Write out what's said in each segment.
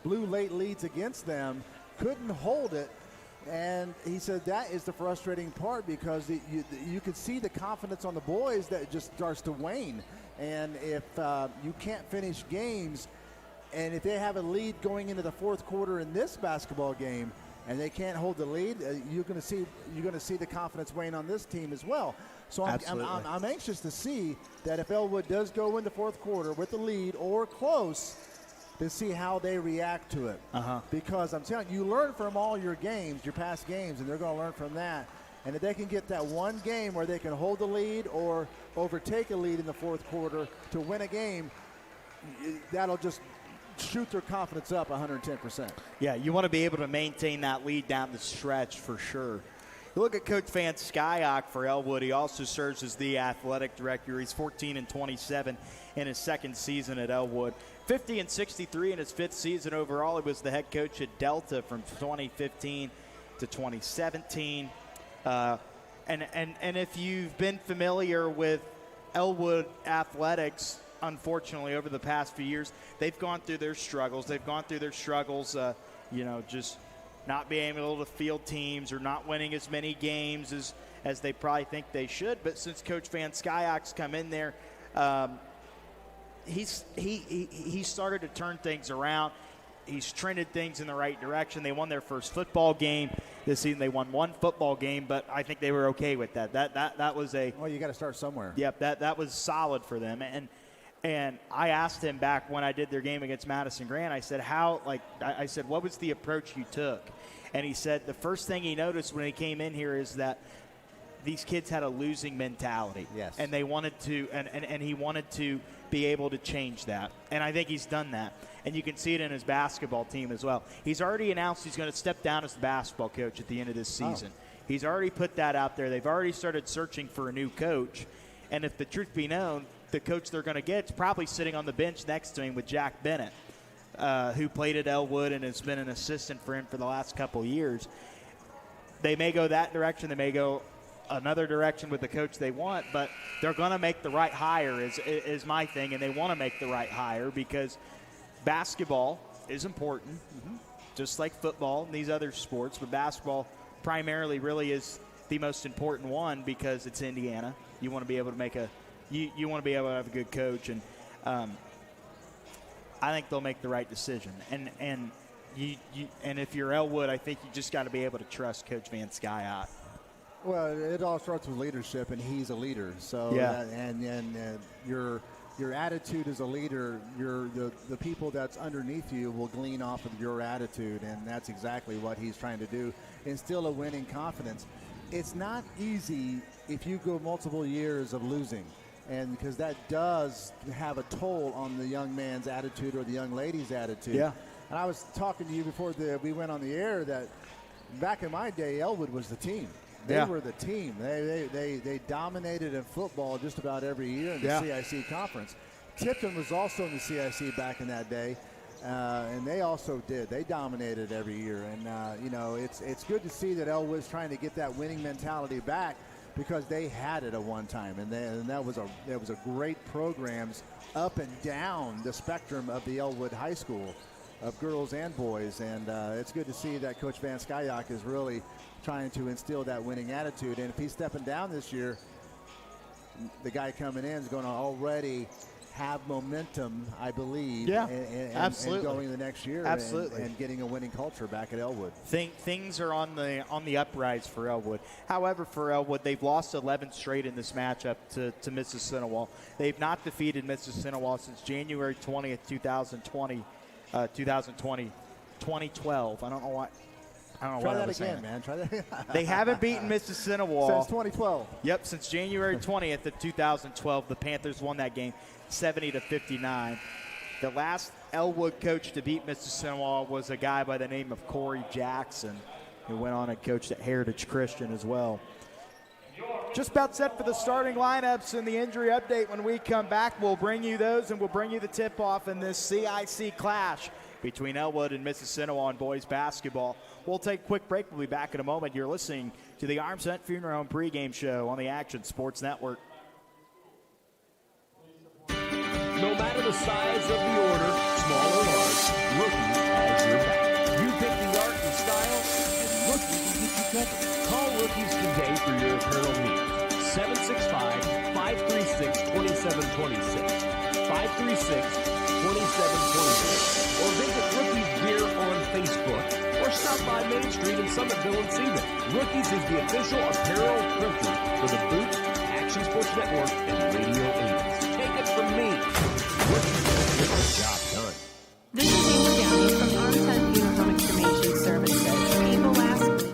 blew late leads against them, couldn't hold it. And he said that is the frustrating part, because you could see the confidence on the boys that just starts to wane. And if you can't finish games, and if they have a lead going into the fourth quarter in this basketball game, and they can't hold the lead, you're going to see the confidence wane on this team as well. So I'm anxious to see that if Elwood does go in the fourth quarter with the lead or close, to see how they react to it. Because I'm telling you, you learn from all your games, your past games, and they're going to learn from that. And if they can get that one game where they can hold the lead or overtake a lead in the fourth quarter to win a game, that'll just shoot their confidence up 110%. Yeah, you want to be able to maintain that lead down the stretch for sure. You look at Coach Van Skyok for Elwood. He also serves as the athletic director. He's 14-27 in his second season at Elwood. 50-63 in his fifth season overall. He was the head coach at Delta from 2015 to 2017. And if you've been familiar with Elwood athletics, unfortunately, over the past few years, they've gone through their struggles. Just not being able to field teams or not winning as many games as they probably think they should. But since Coach Van Skyok's come in there, he started to turn things around. He's trended things in the right direction. They won their first football game this season. They won one football game, but I think they were okay with that. That was a well, you got to start somewhere. Yep, that was solid for them. And I asked him back when I did their game against Madison Grant, I said, I said, what was the approach you took? And he said the first thing he noticed when he came in here is that these kids had a losing mentality. Yes. And they wanted to, and he wanted to be able to change that. And I think he's done that. And you can see it in his basketball team as well. He's already announced he's going to step down as the basketball coach at the end of this season. He's already put that out there. They've already started searching for a new coach. And if the truth be known, the coach they're going to get is probably sitting on the bench next to him with Jack Bennett, who played at Elwood and has been an assistant for him for the last couple of years. They may go that direction. They may go another direction with the coach they want, but they're going to make the right hire is my thing, and they want to make the right hire because basketball is important, just like football and these other sports, but basketball primarily really is the most important one because it's Indiana. You want to be able to make you want to be able to have a good coach, and I think they'll make the right decision. And if you're Elwood, I think you just got to be able to trust Coach Van Skyok. Well, it all starts with leadership, and he's a leader. So, yeah. Your attitude as a leader, the people that's underneath you will glean off of your attitude, and that's exactly what he's trying to do. Instill a winning confidence. It's not easy if you go multiple years of losing, and because that does have a toll on the young man's attitude or the young lady's attitude. Yeah. And I was talking to you before we went on the air that back in my day, Elwood was the team. They were the team. They dominated in football just about every year in the CIC conference. Tipton was also in the CIC back in that day, and they also did. They dominated every year. And, it's good to see that Elwood's trying to get that winning mentality back because they had it at one time. And that was a great programs up and down the spectrum of the Elwood High School of girls and boys. And it's good to see that Coach Van Skyok is really trying to instill that winning attitude. And if he's stepping down this year, the guy coming in is going to already have momentum, I believe. Yeah, absolutely. And going the next year, absolutely, and getting a winning culture back at Elwood. Things are on the uprise for Elwood. However, for Elwood, they've lost 11 straight in this matchup to Mississinewa. They've not defeated Mississinewa since January 20th, 2020. 2012. I don't know why. Try that again, man. Try that. They haven't beaten Mississinewa since 2012. Yep, since January 20th of 2012. The Panthers won that game 70-59. The last Elwood coach to beat Mississinewa was a guy by the name of Corey Jackson, who went on and coached at Heritage Christian as well. Just about set for the starting lineups and the injury update. When we come back, we'll bring you those, and we'll bring you the tip-off in this CIC clash between Elwood and Mississinewa in boys basketball. We'll take a quick break. We'll be back in a moment. You're listening to the Armstead Funeral Home pregame show on the Action Sports Network. No matter the size of the order, small or large, rookie as Summitville and Seaman. Rookies is the official apparel printer for the Boot, Action Sports Network, and Radio 80s. Take it from me. Rookies get the job done. This is Amy Downey from On-Time Funeral Home and Cremation Services. People ask me.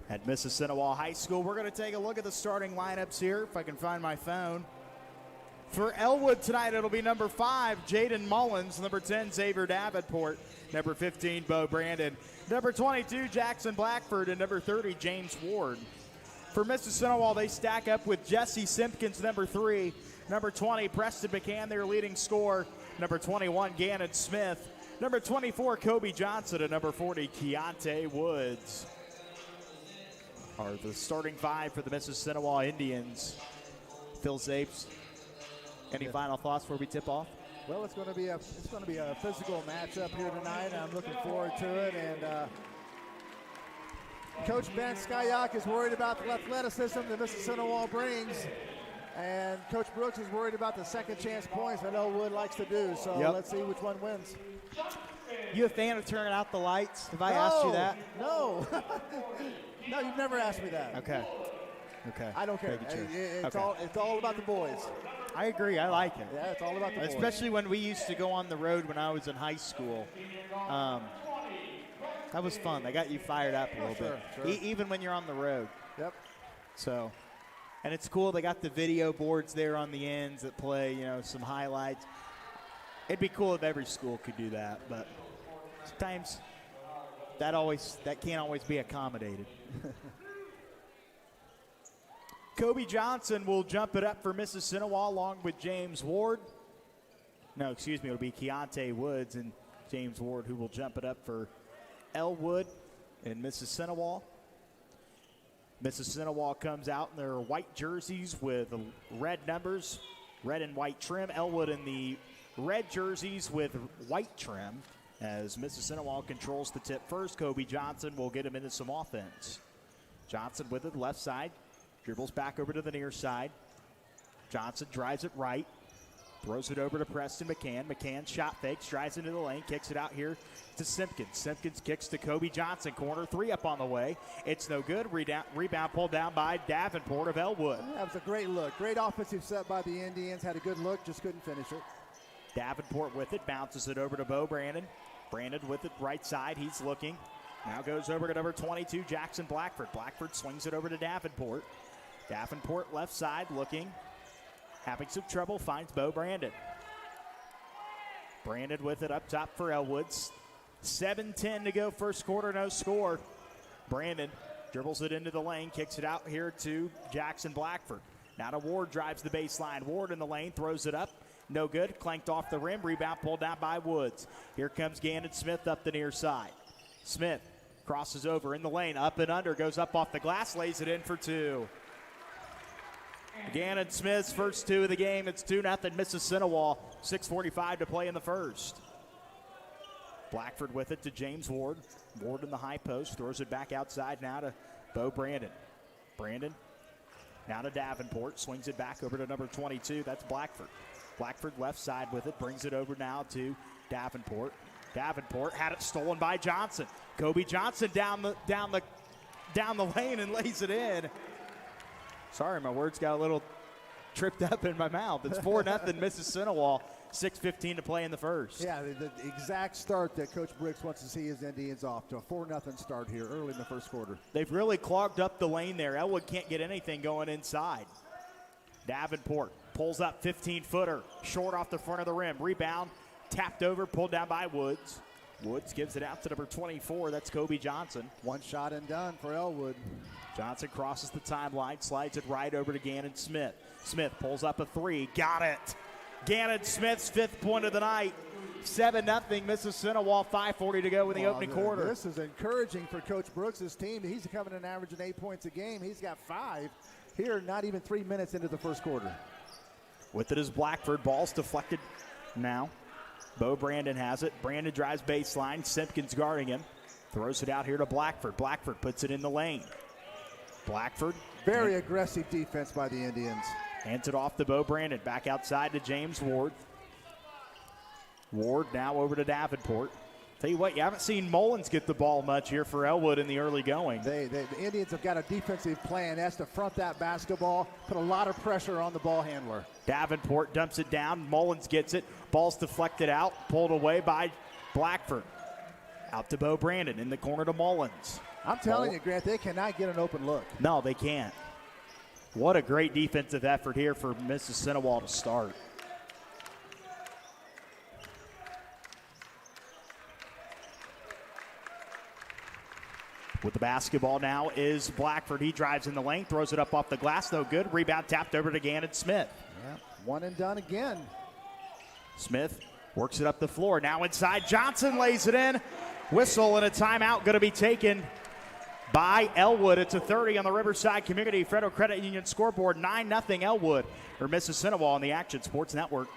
At Mississinewa High School, we're going to take a look at the starting lineups here, if I can find my phone. For Elwood tonight, it'll be number 5, Jaden Mullins, number 10, Xavier Davenport, number 15, Bo Brandon, number 22, Jackson Blackford, and number 30, James Ward. For Mississinewa, they stack up with Jesse Simpkins, number 3, number 20, Preston McCann, their leading scorer, number 21, Gannon Smith, number 24, Kobe Johnson, and number 40, Keontae Woods. Are the starting 5 for the Mississinewa Indians. Phil Zapes, any final thoughts before we tip off? Well, it's going to be a physical matchup here tonight. I'm looking forward to it. And Coach Ben Skyak is worried about the athleticism that Mississinewa brings, and Coach Brooks is worried about the second chance points that Elwood likes to do. So Let's see which one wins. You a fan of turning out the lights? Have I asked you that? No. No, you've never asked me that. Okay. I don't care. It's all about the boys. I agree. I like it. Yeah, it's all about the boys. Especially when we used to go on the road when I was in high school. That was fun. They got you fired up a little bit. Sure. Even when you're on the road. Yep. So, and it's cool. They got the video boards there on the ends that play, some highlights. It'd be cool if every school could do that, but sometimes that can't always be accommodated. Kobe Johnson will jump it up for Mississinewa along with James Ward. No, excuse me, it'll be Keontae Woods and James Ward who will jump it up for Elwood and Mississinewa. Mississinewa comes out in their white jerseys with red numbers, red and white trim. Elwood in the red jerseys with white trim. As Mississinewa controls the tip first, Kobe Johnson will get him into some offense. Johnson with it left side, dribbles back over to the near side. Johnson drives it right, throws it over to Preston McCann. McCann shot fakes, drives into the lane, kicks it out here to Simpkins. Simpkins kicks to Kobe Johnson, corner 3 up on the way. It's no good. Rebound pulled down by Davenport of Elwood. That was a great look. Great offensive set by the Indians. Had a good look, just couldn't finish it. Davenport with it, bounces it over to Bo Brandon. Brandon with it right side. He's looking. Now goes over to number 22, Jackson Blackford. Blackford swings it over to Davenport. Davenport left side looking. Having some trouble, finds Bo Brandon. Brandon with it up top for Elwood. 7:10 to go, first quarter, no score. Brandon dribbles it into the lane, kicks it out here to Jackson Blackford. Now to Ward, drives the baseline. Ward in the lane, throws it up. No good, clanked off the rim. Rebound pulled down by Woods. Here comes Gannon Smith up the near side. Smith crosses over in the lane, up and under, goes up off the glass, lays it in for two. Gannon Smith's first two of the game. It's 2-0 Mississinewa. 6:45 to play in the first. Blackford with it to James Ward. Ward in the high post, throws it back outside now to Bo Brandon. Brandon now to Davenport, swings it back over to number 22. That's Blackford. Blackford left side with it, brings it over now to Davenport. Davenport had it stolen by Johnson. Kobe Johnson down the lane and lays it in. Sorry, my words got a little tripped up in my mouth. It's 4-0 Mississinewa. 6:15 to play in the first. Yeah, the exact start that Coach Briggs wants to see his Indians off to. A 4-0 start here early in the first quarter. They've really clogged up the lane there. Elwood can't get anything going inside. Davenport pulls up 15-footer, short off the front of the rim. Rebound, tapped over, pulled down by Woods. Woods gives it out to number 24. That's Kobe Johnson. One shot and done for Elwood. Johnson crosses the timeline, slides it right over to Gannon Smith. Smith pulls up a three. Got it. Gannon Smith's 5th point of the night. 7-0 Mississinewa. 5:40 to go in the opening quarter. This is encouraging for Coach Brooks' team. He's coming in averaging 8 points a game. He's got 5 here, not even 3 minutes into the first quarter. With it is Blackford. Ball's deflected now. Bo Brandon has it. Brandon drives baseline. Simpkins guarding him. Throws it out here to Blackford. Blackford puts it in the lane. Blackford. Very aggressive defense by the Indians. Hands it off to Bo Brandon. Back outside to James Ward. Ward now over to Davenport. Tell you what, you haven't seen Mullins get the ball much here for Elwood in the early going. The Indians have got a defensive plan. That's to front that basketball, put a lot of pressure on the ball handler. Davenport dumps it down. Mullins gets it. Ball's deflected out, pulled away by Blackford. Out to Bo Brandon in the corner to Mullins. I'm telling you, Grant, they cannot get an open look. No, they can't. What a great defensive effort here for Mississinewa to start. With the basketball now is Blackford. He drives in the lane, throws it up off the glass, no good. Rebound tapped over to Gannon Smith. Yeah, one and done again. Smith works it up the floor. Now inside, Johnson lays it in. Whistle and a timeout going to be taken by Elwood. It's a 30 on the Riverside Community Federal Credit Union scoreboard. 9-0 Elwood or Mississinewa on the Action Sports Network.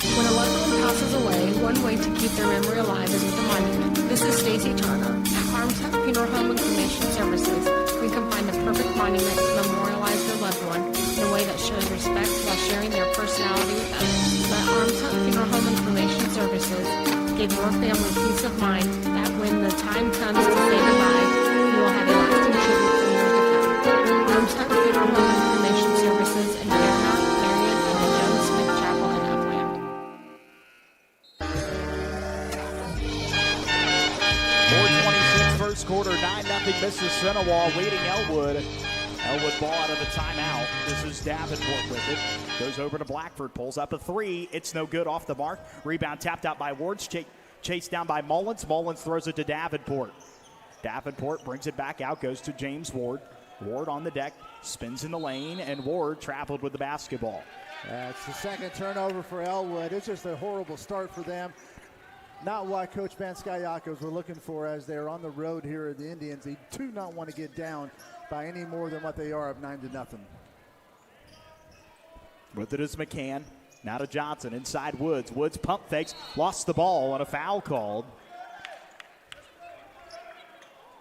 When a loved one passes away, one way to keep their memory alive is with a monument. This is Stacy Turner. At Harmside Funeral Home and Cremation Services, we can find the perfect monument to memorialize your loved one in a way that shows respect while sharing their personality with others. Let Harmside Funeral Home and Cremation Services give your family peace of mind that when the time comes to say goodbye, you will have a lasting tribute for years to come. Harmside Funeral Home and Cremation Services in Fairmount, Marion, and the Jones Smith Chapel in Upland. 4:26 first quarter, 9-0 Mississinewa leading Elwood. Elwood ball out of the timeout. This is Davenport with it. Goes over to Blackford, pulls up a three. It's no good, off the mark. Rebound tapped out by Ward, chased down by Mullins. Mullins throws it to Davenport. Davenport brings it back out, goes to James Ward. Ward on the deck, spins in the lane, and Ward traveled with the basketball. It's the second turnover for Elwood. It's just a horrible start for them. Not what Coach Van Skyakos were looking for as they're on the road here at the Indians. They do not want to get down by any more than what they are of 9-0. With it is McCann. Now to Johnson, inside Woods. Woods pump fakes, lost the ball, and a foul called.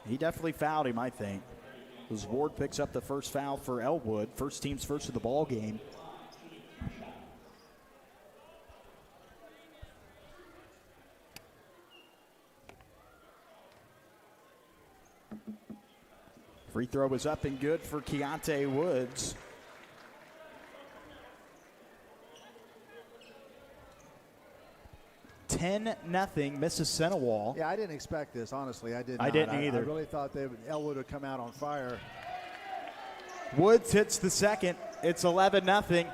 He definitely fouled him, I think. As Ward picks up the first foul for Elwood. First team's first of the ball game. Free throw is up and good for Keontae Woods. 10-0 Mississinewa. Yeah, I didn't expect this, honestly. I didn't either. I really thought Elwood would come out on fire. Woods hits the second. It's 11-0.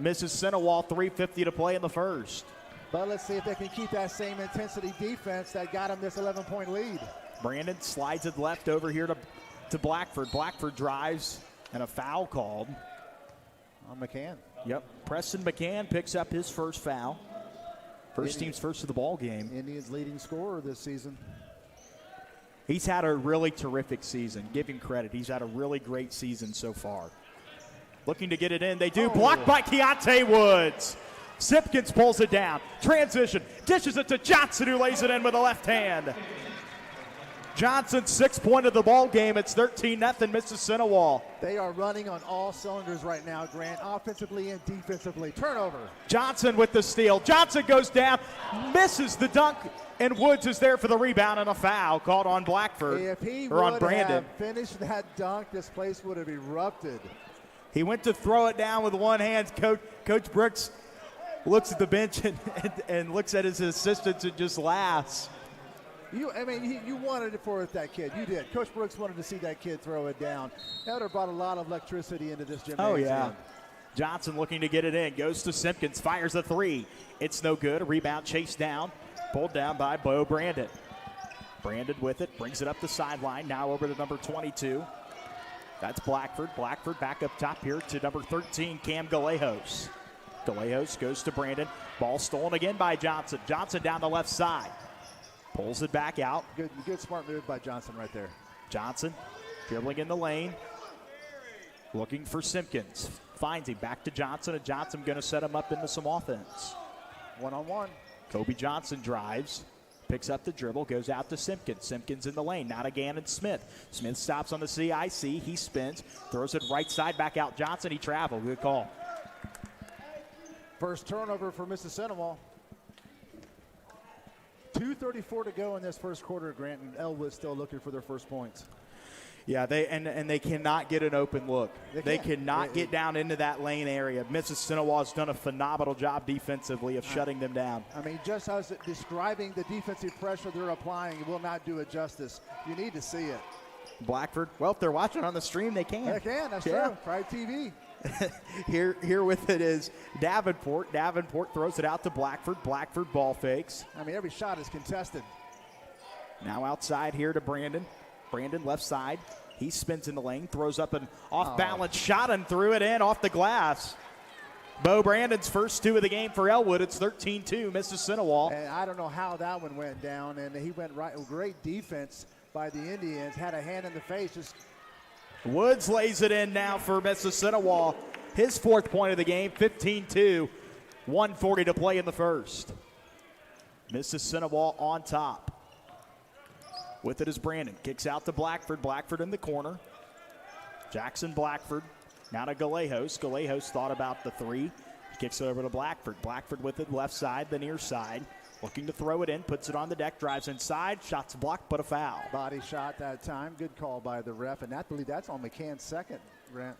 Mississinewa, 3:50 to play in the first. But let's see if they can keep that same intensity defense that got them this 11-point lead. Brandon slides it left over here to Blackford. Blackford drives, and a foul called. On McCann. Yep. Preston McCann picks up his first foul. Team's first of the ball game. Indians' leading scorer this season. He's had a really terrific season. Give him credit. He's had a really great season so far. Looking to get it in. They do. Blocked by Keontae Woods. Simpkins pulls it down. Transition. Dishes it to Johnson, who lays it in with a left hand. Johnson, 6th point of the ball game. It's 13-0 Mississinewa. They are running on all cylinders right now, Grant, offensively and defensively. Turnover. Johnson with the steal. Johnson goes down, misses the dunk, and Woods is there for the rebound and a foul called on Blackford. If he or on would Brandon. have finished that dunk, this place would have erupted. He went to throw it down with one hand. Coach Brooks looks at the bench and looks at his assistants and just laughs. You wanted it for that kid. You did. Coach Brooks wanted to see that kid throw it down. That would have brought a lot of electricity into this gymnasium. Oh, yeah. Johnson looking to get it in. Goes to Simpkins. Fires a three. It's no good. A rebound chased down. Pulled down by Bo Brandon. Brandon with it. Brings it up the sideline. Now over to number 22. That's Blackford. Blackford back up top here to number 13, Cam Galejos. Galejos goes to Brandon. Ball stolen again by Johnson. Johnson down the left side. Pulls it back out. Good smart move by Johnson right there. Johnson dribbling in the lane. Looking for Simpkins. Finds him back to Johnson, and Johnson going to set him up into some offense. One-on-one. Kobe Johnson drives. Picks up the dribble, goes out to Simpkins. Simpkins in the lane, now to Gannon Smith. Smith stops on the CIC. He spins, throws it right side, back out Johnson. He traveled. Good call. First turnover for Mississinewa. 2:34 to go in this first quarter, Grant, and Elwood still looking for their first points. Yeah, they cannot get an open look. They cannot get down into that lane area. Mississinewa's done a phenomenal job defensively of shutting them down. I mean, just as describing the defensive pressure they're applying will not do it justice. You need to see it. Blackford, well, if they're watching on the stream, they can. They can, that's true. TribeTV. Here with it is Davenport. Davenport throws it out to Blackford. Blackford ball fakes. I mean, every shot is contested. Now outside here to Brandon. Brandon left side. He spins in the lane, throws up an off-balance shot and threw it in off the glass. Bo Brandon's first two of the game for Elwood. It's 13-2 Mississinewa. And I don't know how that one went down, and he went right. Great defense by the Indians. Had a hand in the face. Just Woods lays it in now for Mississinewa. His 4th point of the game, 15-2. 1:40 to play in the first. Mississinewa on top. With it is Brandon. Kicks out to Blackford. Blackford in the corner. Jackson Blackford. Now to Galejos. Galejos thought about the three. He kicks it over to Blackford. Blackford with it left side, the near side. Looking to throw it in. Puts it on the deck. Drives inside. Shots blocked, but a foul. Body shot that time. Good call by the ref. And I believe that's on McCann's second, Grant.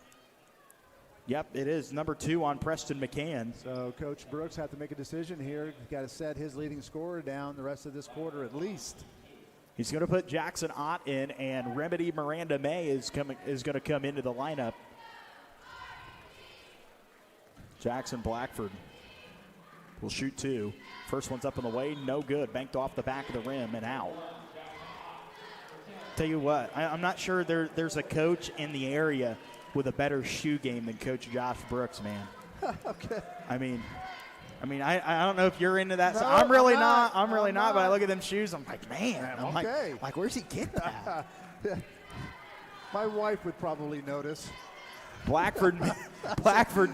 Yep, it is. Number 2 on Preston McCann. So Coach Brooks had to make a decision here. He's got to set his leading scorer down the rest of this quarter at least. He's going to put Jackson Ott in, and Remedy Miranda May is going to come into the lineup. Jackson Blackford will shoot 2. First one's up in the way, no good. Banked off the back of the rim and out. Tell you what, I'm not sure there's a coach in the area with a better shoe game than Coach Josh Brooks, man. Okay. I mean, I don't know if you're into that. No, I'm really not. I'm But I look at them shoes. I'm like, man. I'm okay. like, where's he getting that? My wife would probably notice. Blackford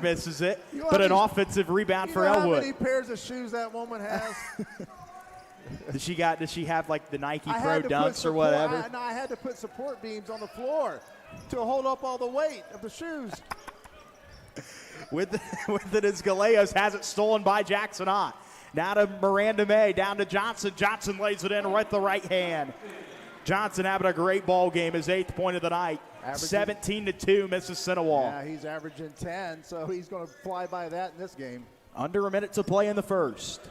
misses it, but an offensive rebound for Elwood. Elwood. How many pairs of shoes that woman has? Does she have like the Nike Pro Dunks or whatever? I had to put support beams on the floor to hold up all the weight of the shoes. With it as Galejos has it stolen by Jackson Ott. Now to Miranda May, down to Johnson. Johnson lays it in with the right hand. Johnson having a great ball game, his 8th point of the night. 17-2 Mississinewa. Yeah, he's averaging 10, so he's going to fly by that in this game. Under a minute to play in the first.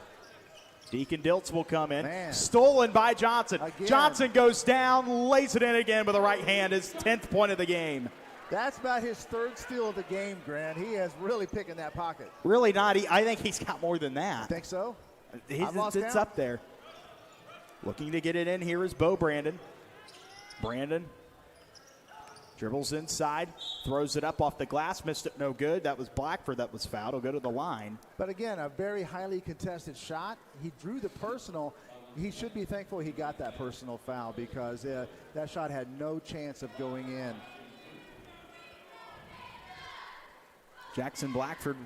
Deacon Diltz will come in. Man. Stolen by Johnson. Again. Johnson goes down, lays it in again with the right hand, his 10th point of the game. That's about his third steal of the game, Grant. He has really picked in that pocket. Really not. I think he's got more than that. Think so? It's up there. Looking to get it in here is Bo Brandon. Brandon dribbles inside, throws it up off the glass, missed it, no good. That was Blackford that was fouled. He'll go to the line. But again, a very highly contested shot. He drew the personal. He should be thankful he got that personal foul because that shot had no chance of going in. Jackson Blackford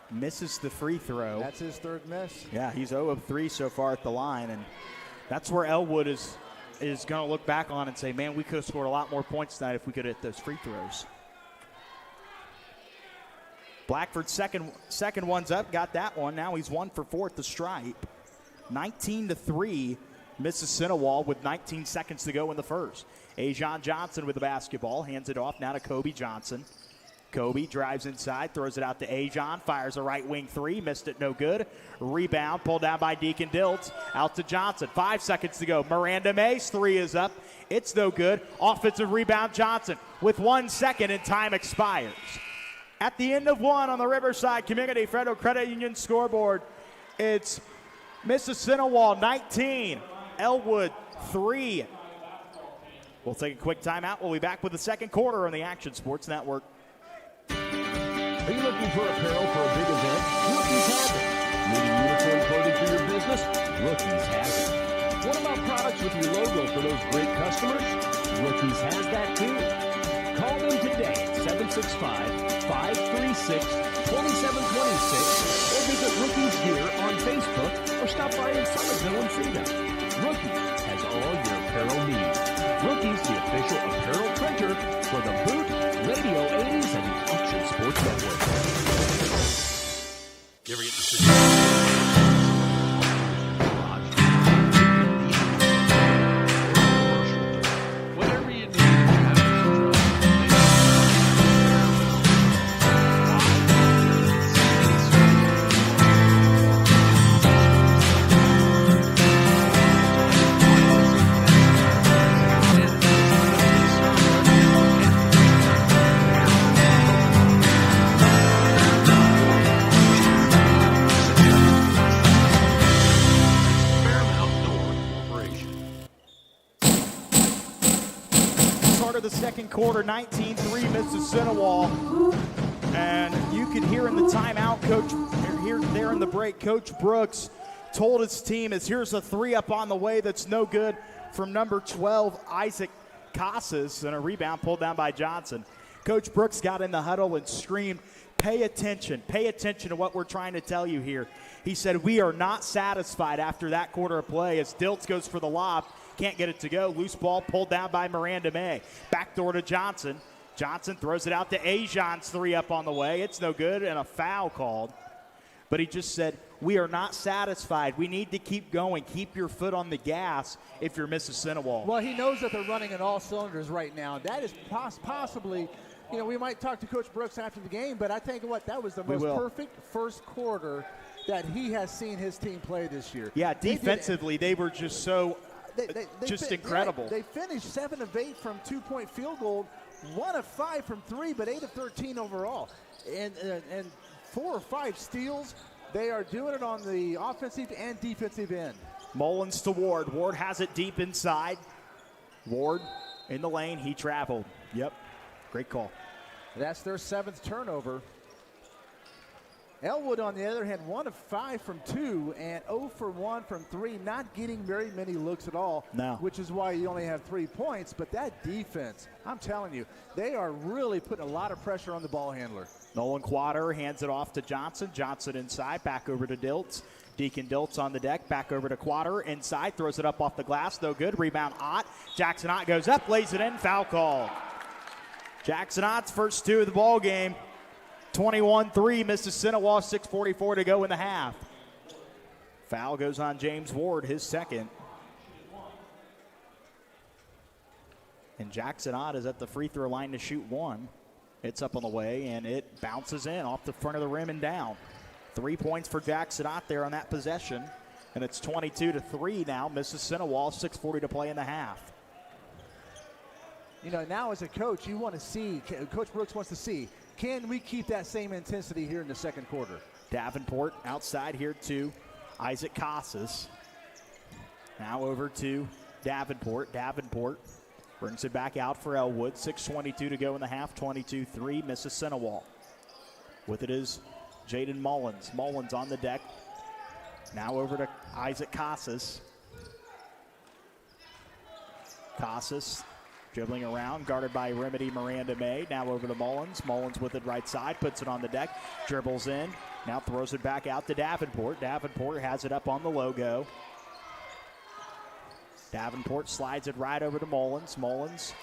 misses the free throw. That's his third miss. Yeah, he's 0 of 3 so far at the line, and that's where Elwood is going to look back on and say, man, we could have scored a lot more points tonight if we could have hit those free throws. Blackford's second one's up, got that one. Now he's 1 for 4 at the stripe. 19-3, Mississinewa with 19 seconds to go in the first. Ajon Johnson with the basketball, hands it off now to Kobe Johnson. Kobe drives inside, throws it out to Ajon, fires a right wing three, missed it, no good. Rebound, pulled down by Deacon Diltz, out to Johnson. 5 seconds to go. Miranda May's three is up. It's no good. Offensive rebound, Johnson with 1 second and time expires. At the end of one on the Riverside Community Federal Credit Union scoreboard, it's Mississinewa 19, Elwood 3. We'll take a quick timeout. We'll be back with the second quarter on the Action Sports Network. Are you looking for apparel for a big event? Rookies has it. Needing uniform clothing for your business? Rookies has it. What about products with your logo for those great customers? Rookies has that too. Call them today at 765-536-2726 or visit Rookies Gear on Facebook or stop by in Somerville and see them. Rookies has all your apparel needs. Rookies, the official apparel printer for the Boot, Radio 80s, and the Action Sports Network. You ever get the situation? Whatever you need to have control. The second quarter, 19-3 Mississinewa, and you can hear in the timeout, there in the break, Coach Brooks told his team as here's a three up on the way that's no good from number 12, Isaac Casas, and a rebound pulled down by Johnson. Coach Brooks got in the huddle and screamed, pay attention to what we're trying to tell you here. He said, we are not satisfied after that quarter of play as Diltz goes for the lob. Can't get it to go. Loose ball pulled down by Miranda May. Backdoor to Johnson. Johnson throws it out to Ajon's three up on the way. It's no good and a foul called. But he just said, we are not satisfied. We need to keep going. Keep your foot on the gas if you're Mississinewa. Well, he knows that they're running on all cylinders right now. That is possibly, we might talk to Coach Brooks after the game, but I think that was the most perfect first quarter that he has seen his team play this year. Yeah, defensively, they were just so incredible. They finished 7 of 8 from 2-point field goal, 1 of 5 from 3, but 8 of 13 overall. And 4 or 5 steals. They are doing it on the offensive and defensive end. Mullins to Ward. Ward has it deep inside. Ward in the lane. He traveled. Yep. Great call. That's their 7th turnover. Elwood, on the other hand, 1 of 5 from 2 and 0 for 1 from 3, not getting very many looks at all, which is why you only have 3 points. But that defense, I'm telling you, they are really putting a lot of pressure on the ball handler. Nolan Quader hands it off to Johnson. Johnson inside, back over to Diltz. Deacon Diltz on the deck, back over to Quader. Inside, throws it up off the glass, no good. Rebound Ott. Jackson Ott goes up, lays it in, foul call. Jackson Ott's first 2 of the ball game. 21-3, Mississinewa, 6:44 to go in the half. Foul goes on James Ward, his second. And Jackson Ott is at the free throw line to shoot 1. It's up on the way, and it bounces in off the front of the rim and down. 3 points for Jackson Ott there on that possession. And it's 22-3 now. Mississinewa, 6:40 to play in the half. You know, now as a coach, you want to see, Coach Brooks wants to see, can we keep that same intensity here in the second quarter? Davenport outside here to Isaac Casas. Now over to Davenport. Davenport brings it back out for Elwood. 6:22 to go in the half. 22-3 Mississinewa. With it is Jaden Mullins. Mullins on the deck. Now over to Isaac Casas. Casas dribbling around, guarded by Remedy Miranda May. Now over to Mullins. Mullins with it right side, puts it on the deck, dribbles in. Now throws it back out to Davenport. Davenport has it up on the logo. Davenport slides it right over to Mullins. Mullins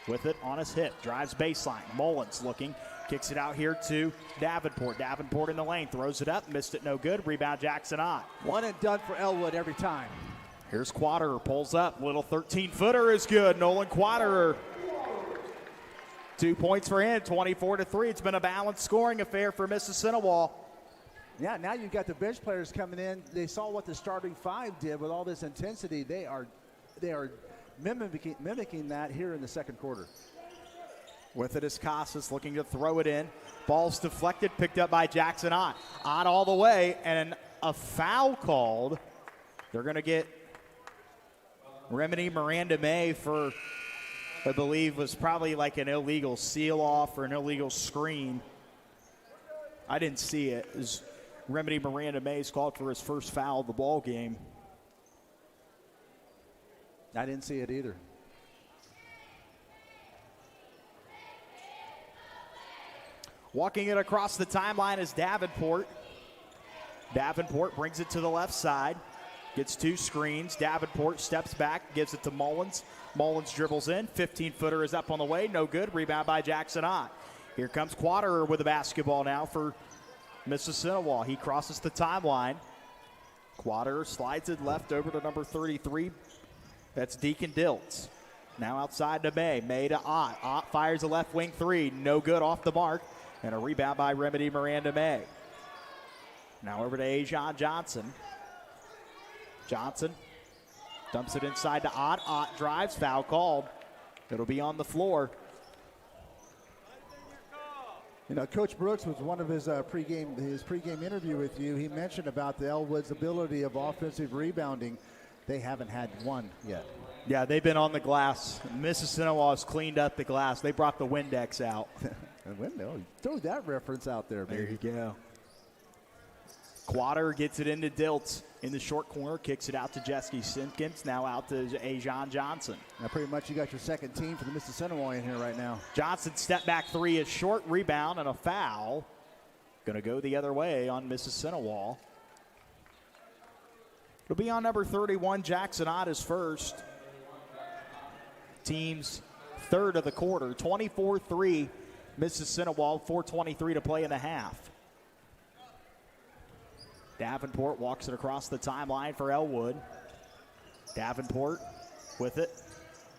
with it on his hip, drives baseline. Mullins looking, kicks it out here to Davenport. Davenport in the lane, throws it up, missed it, no good. Rebound Jackson Ott. One and done for Elwood every time. Here's Quaterer, pulls up, little 13-footer is good. Nolan Quaterer. 2 points for him, 24-3. It's been a balanced scoring affair for Mississinewa. Yeah, now you've got the bench players coming in. They saw what the starting five did with all this intensity. They are mimicking that here in the second quarter. With it is Casas looking to throw it in. Ball's deflected, picked up by Jackson Ott. Ott all the way, and a foul called. They're going to get Remedy Miranda May for, I believe, was probably like an illegal seal-off or an illegal screen. I didn't see it. It was Remedy Miranda May's called for his first foul of the ball game. I didn't see it either. Walking it across the timeline is Davenport. Davenport brings it to the left side. Gets two screens. Davenport steps back, gives it to Mullins. Mullins dribbles in. 15-footer is up on the way. No good. Rebound by Jackson Ott. Here comes Quaterer with the basketball now for Mississinewa. He crosses the timeline. Quaterer slides it left over to number 33. That's Deacon Diltz. Now outside to May. May to Ott. Ott fires a left wing three. No good, off the mark. And a rebound by Remedy Miranda May. Now over to Ajon Johnson. Johnson dumps it inside to Ott. Ott drives, foul called. It'll be on the floor. You know, Coach Brooks was one of his pregame interview with you. He mentioned about the Elwood's ability of offensive rebounding. They haven't had one yet. Yeah, they've been on the glass. Mississinewa has cleaned up the glass. They brought the Windex out. Throw that reference out there, baby. There you go. Quaterer gets it into Diltz in the short corner, kicks it out to Jeske Simpkins, now out to Ajon Johnson. Now pretty much you got your second team for the Mississinewa in here right now. Johnson step back three is short, rebound, and a foul. Going to go the other way on Mississinewa. It'll be on number 31, Jackson Ott is first. Team's third of the quarter, 24-3, Mississinewa, 4:23 to play in the half. Davenport walks it across the timeline for Elwood. Davenport with it,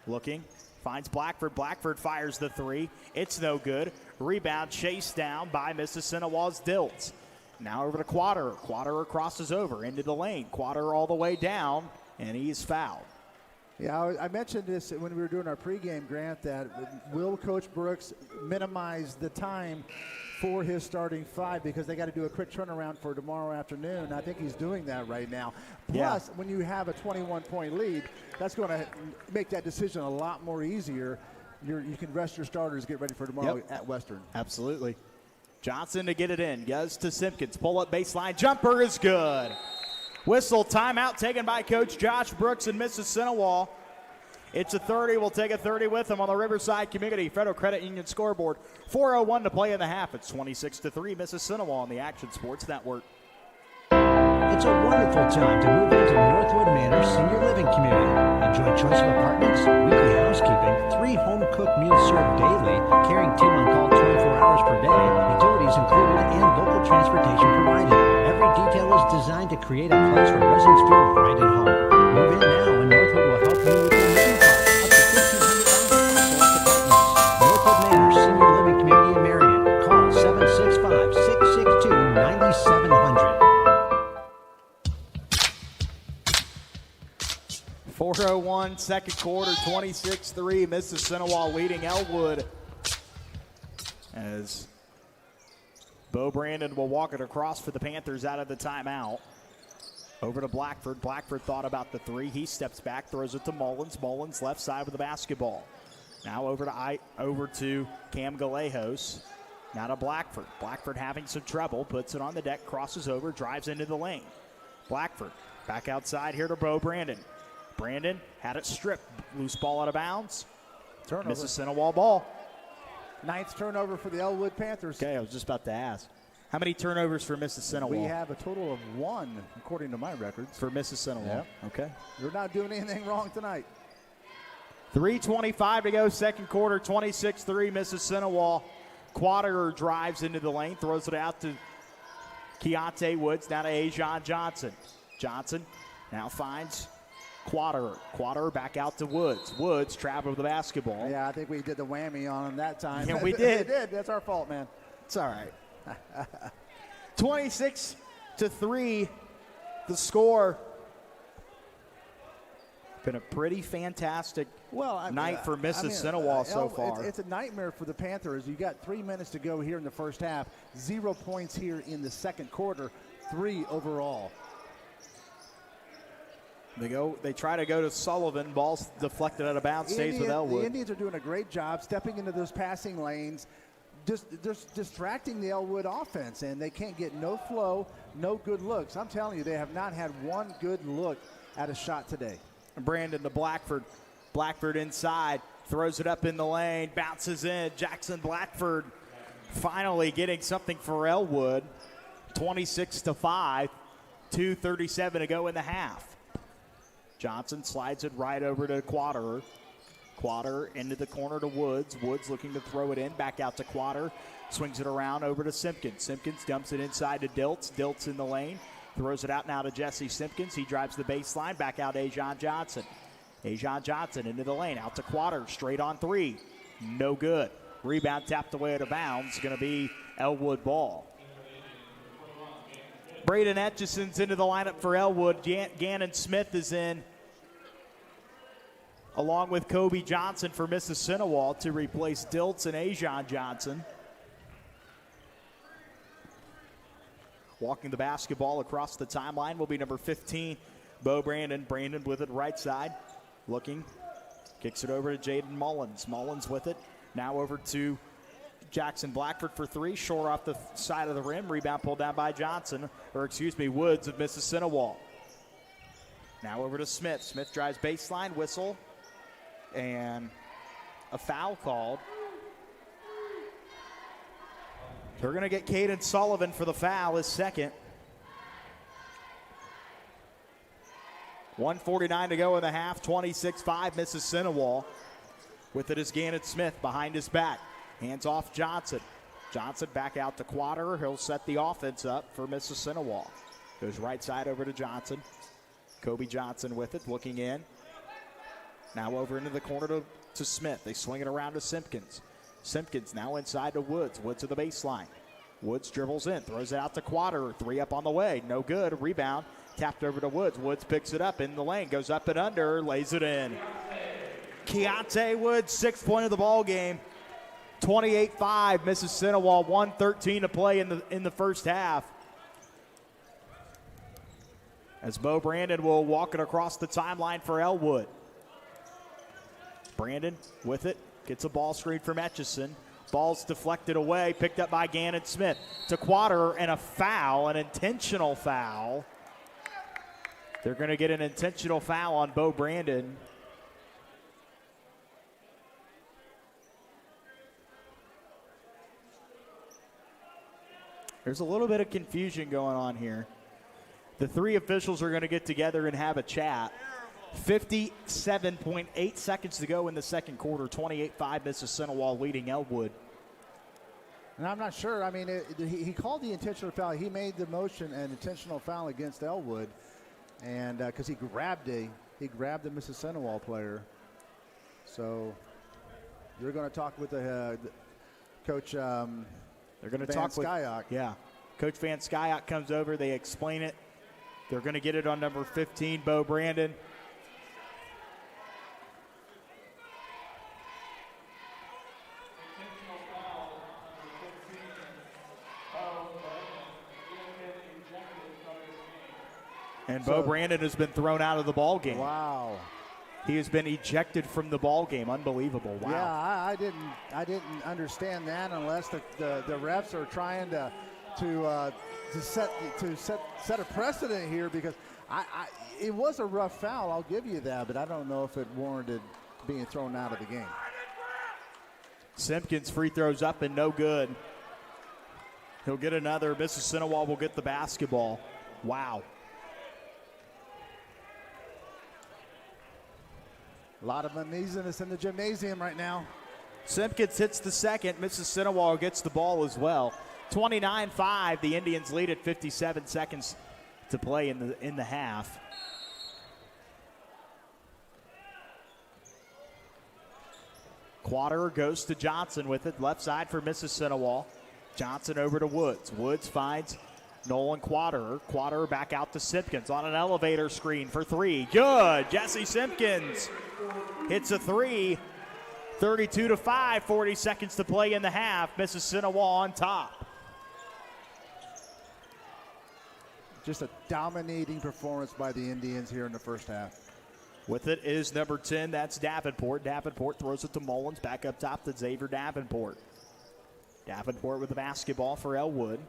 looking, finds Blackford. Blackford fires the three. It's no good. Rebound chased down by Mississinewa's Diltz. Now over to Quaterer. Quaterer crosses over into the lane. Quaterer all the way down, and he's fouled. Yeah, I mentioned this when we were doing our pregame, Grant, that will Coach Brooks minimize the time for his starting five because they got to do a quick turnaround for tomorrow afternoon. I think he's doing that right now. Plus, when you have a 21-point lead, that's going to make that decision a lot more easier. You can rest your starters, get ready for tomorrow at Western. Absolutely. Johnson to get it in. Goes to Simpkins. Pull-up baseline. Jumper is good. Whistle timeout taken by Coach Josh Brooks in Mississinewa. It's a 30. We'll take a 30 with them on the Riverside Community Federal Credit Union scoreboard. 4:01 to play in the half. It's 26-3 Mississinewa on the Action Sports Network. It's a wonderful time to move into Northwood Manor Senior Living Community. Enjoy choice of apartments, weekly housekeeping, 3 home-cooked meals served daily, caring team on call 24 hours per day, utilities included, and local transportation provided. Every detail is designed to create a place where residents feel right at home. Move in now, and Northwood will help you with your moving costs up to $1,500 for select apartments. Northwood Manor Senior Living Community in Marion. Call 765-662-9700. 5:01 second quarter, 26-3. Mississinewa leading Elwood. As Bo Brandon will walk it across for the Panthers out of the timeout. Over to Blackford. Blackford thought about the three. He steps back, throws it to Mullins. Mullins left side with the basketball. Now over to Cam Galejos. Now to Blackford. Blackford having some trouble. Puts it on the deck, crosses over, drives into the lane. Blackford back outside here to Bo Brandon. Brandon had it stripped. Loose ball out of bounds. Turnover. Mississinewa ball. 9th turnover for the Elwood Panthers. Okay, I was just about to ask. How many turnovers for Mississinewa? We have a total of 1, according to my records. For Mississinewa. Yep. Okay. You're not doing anything wrong tonight. 3:25 to go, second quarter, 26-3, Mississinewa. Quaderer drives into the lane, throws it out to Keontae Woods, down to Ajon Johnson. Johnson now finds Quaderer. Quaderer back out to Woods. Woods traveled with the basketball. Yeah, I think we did the whammy on him that time. Yeah, we did. We did. That's our fault, man. It's all right. 26-3, the score. Been a pretty fantastic night for Mississinewa so far. It's a nightmare for the Panthers. You got 3 minutes to go here in the first half. 0 points here in the second quarter. 3 overall. They try to go to Sullivan. Ball's deflected out of bounds. Stays with Elwood. The Indians are doing a great job stepping into those passing lanes, just distracting the Elwood offense, and they can't get no flow, no good looks. I'm telling you, they have not had one good look at a shot today. Brandon to Blackford. Blackford inside, throws it up in the lane, bounces in. Jackson Blackford finally getting something for Elwood. 26-5, 2:37 to go in the half. Johnson slides it right over to Quaderer. Quaderer into the corner to Woods. Woods looking to throw it in, back out to Quaderer. Swings it around over to Simpkins. Simpkins dumps it inside to Diltz. Diltz in the lane. Throws it out now to Jesse Simpkins. He drives the baseline. Back out to Ajon Johnson. Ajon Johnson into the lane. Out to Quaderer. Straight on three. No good. Rebound tapped away out of bounds. Going to be Elwood ball. Braden Etchison's into the lineup for Elwood. Gannon Smith is in, along with Kobe Johnson for Mississinewa to replace Diltz and Ajon Johnson. Walking the basketball across the timeline will be number 15, Bo Brandon. Brandon with it right side. Looking. Kicks it over to Jaden Mullins. Mullins with it. Now over to Jackson Blackford for three. Short off the side of the rim. Rebound pulled down by Woods of Mississinewa. Now over to Smith. Smith drives baseline. Whistle. And a foul called. They're going to get Caden Sullivan for the foul, his second. 1:49 to go in the half, 26-5 Mississinewa. With it is Gannon Smith behind his back. Hands off Johnson. Johnson back out to Quaderer. He'll set the offense up for Mississinewa. Goes right side over to Johnson. Kobe Johnson with it, looking in. Now over into the corner to Smith. They swing it around to Simpkins. Simpkins now inside to Woods. Woods to the baseline. Woods dribbles in, throws it out to Quaderer. Three up on the way, no good. Rebound tapped over to Woods. Woods picks it up in the lane, goes up and under, lays it in. Keontae Woods, 6th point of the ball game. 28-5 Mississinewa, 1:13 to play in the first half. As Bo Brandon will walk it across the timeline for Elwood. Brandon with it. Gets a ball screen from Etchison. Ball's deflected away, picked up by Gannon Smith. To Quaderer, and a foul, an intentional foul. They're going to get an intentional foul on Bo Brandon. There's a little bit of confusion going on here. The three officials are going to get together and have a chat. 57.8 seconds to go in the second quarter. 28-5 Mississinewa leading Elwood. And I'm not sure. I mean, he called the intentional foul. He made the motion an intentional foul against Elwood, and because he grabbed the Mississinewa player. So you're going to talk with the coach. They're going to Van talk with Skyok. Yeah, Coach Van Skyok comes over. They explain it. They're going to get it on number 15, Bo Brandon. And Bo Brandon has been thrown out of the ball game. Wow. He has been ejected from the ball game. Unbelievable. Wow. Yeah, I didn't understand that unless the refs are trying to set a precedent here, because it was a rough foul. I'll give you that, but I don't know if it warranted being thrown out of the game. Simpkins free throws up and no good. He'll get another. Mississinewa will get the basketball. Wow. A lot of uneasiness in the gymnasium right now. Simpkins hits the second. Mississinewa gets the ball as well. 29-5. The Indians lead at 57 seconds to play in the half. Quaterer goes to Johnson with it. Left side for Mississinewa. Johnson over to Woods. Woods finds Nolan Quaterer. Quaterer back out to Simpkins on an elevator screen for three. Good. Jesse Simpkins hits a three. 32-5. 40 seconds to play in the half. Mississinewa on top. Just a dominating performance by the Indians here in the first half. With it is number 10. That's Davenport. Davenport throws it to Mullins. Back up top to Xavier Davenport. Davenport with the basketball for Elwood.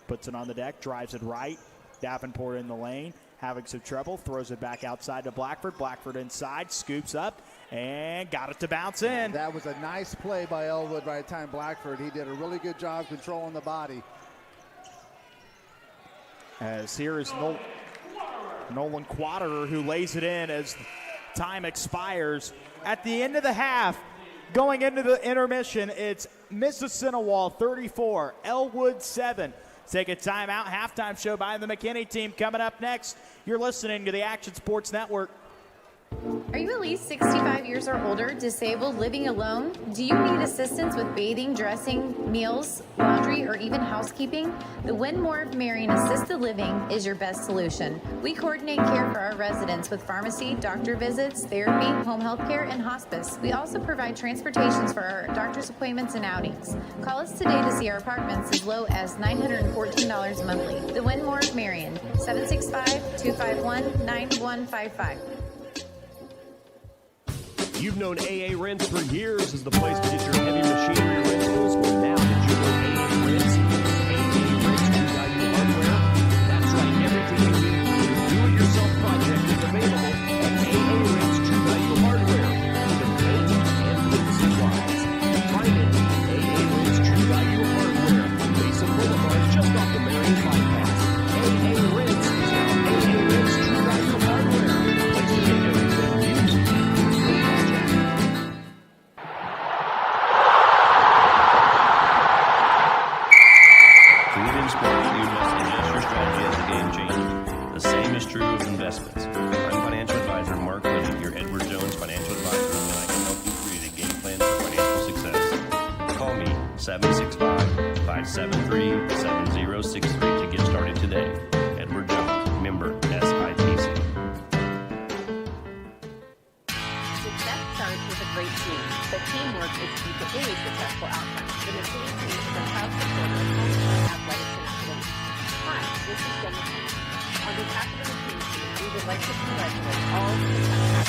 Puts it on the deck. Drives it right. Davenport in the lane. Having some trouble. Throws it back outside to Blackford. Blackford inside. Scoops up. And got it to bounce in. That was a nice play by Elwood by the time Blackford. He did a really good job controlling the body. As here is Nolan Quaterer, who lays it in as time expires. At the end of the half, going into the intermission, it's Mississinewa 34, Elwood 7. Take a timeout. Halftime show by the McKinney team coming up next. You're listening to the Action Sports Network. Are you at least 65 years or older, disabled, living alone? Do you need assistance with bathing, dressing, meals, laundry, or even housekeeping? The Winmore of Marion Assisted Living is your best solution. We coordinate care for our residents with pharmacy, doctor visits, therapy, home health care, and hospice. We also provide transportations for our doctor's appointments and outings. Call us today to see our apartments as low as $914 monthly. The Winmore of Marion, 765-251-9155. You've known AA Rents for years as the place to get your heavy machinery rentals. Well, now did you know AA Rents? AA Rents True Value Hardware. That's right, everything you need for your do-it-yourself project is available at AA Rents True Value Hardware. Even paint and wood supplies. Find it at AA Rents True Value Hardware. Mesa Boulevard, just off the Marion Bypass. AA Rents is now AA Rents True Value Hardware. Place to get everything you need. The same is true of investments. I'm financial advisor Mark Liddy, your Edward Jones financial advisor, and I can help you create a game plan for financial success. Call me 765-573-7063 to get started today. Edward Jones, member SIPC. Success starts with a great team, but teamwork is key to any successful outcome. The McKinney team is a proud supporter of hometown athletics and academics. Hi, this is Jennifer. On behalf of the McKinney team, we would like to congratulate all the success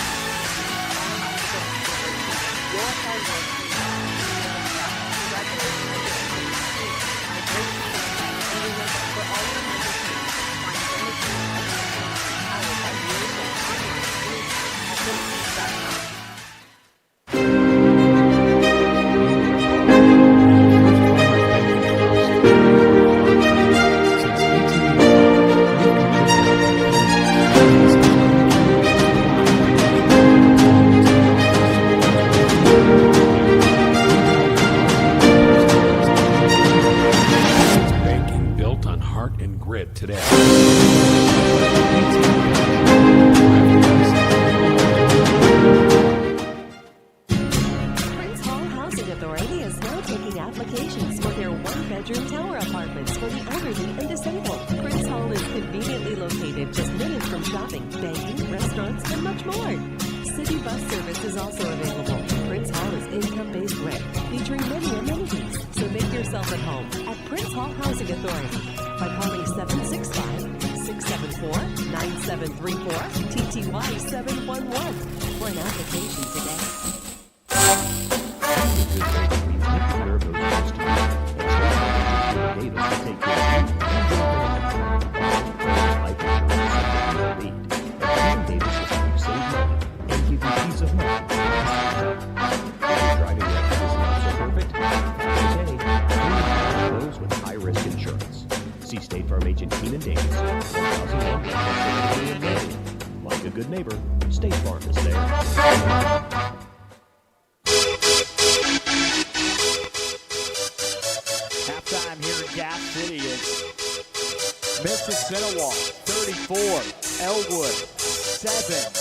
your hard work is congratulations again on your team, our great success, and remember, for all your member teams, find the McKinney powered by years of online at MCSC.com. Today. Prince Hall Housing Authority is now taking applications for their one-bedroom tower apartments for the elderly and disabled. Prince Hall is conveniently located just minutes from shopping, banking, restaurants, and much more. City bus service is also available. Prince Hall is income-based rent, featuring many amenities. So make yourself at home at Prince Hall Housing Authority by calling 765 674-9734, TTY 711 for an application today. See State Farm agent Keenan Davis. Like a good neighbor, State Farm is there. Halftime here in Gas City is Mississinewa 34, Elwood 7.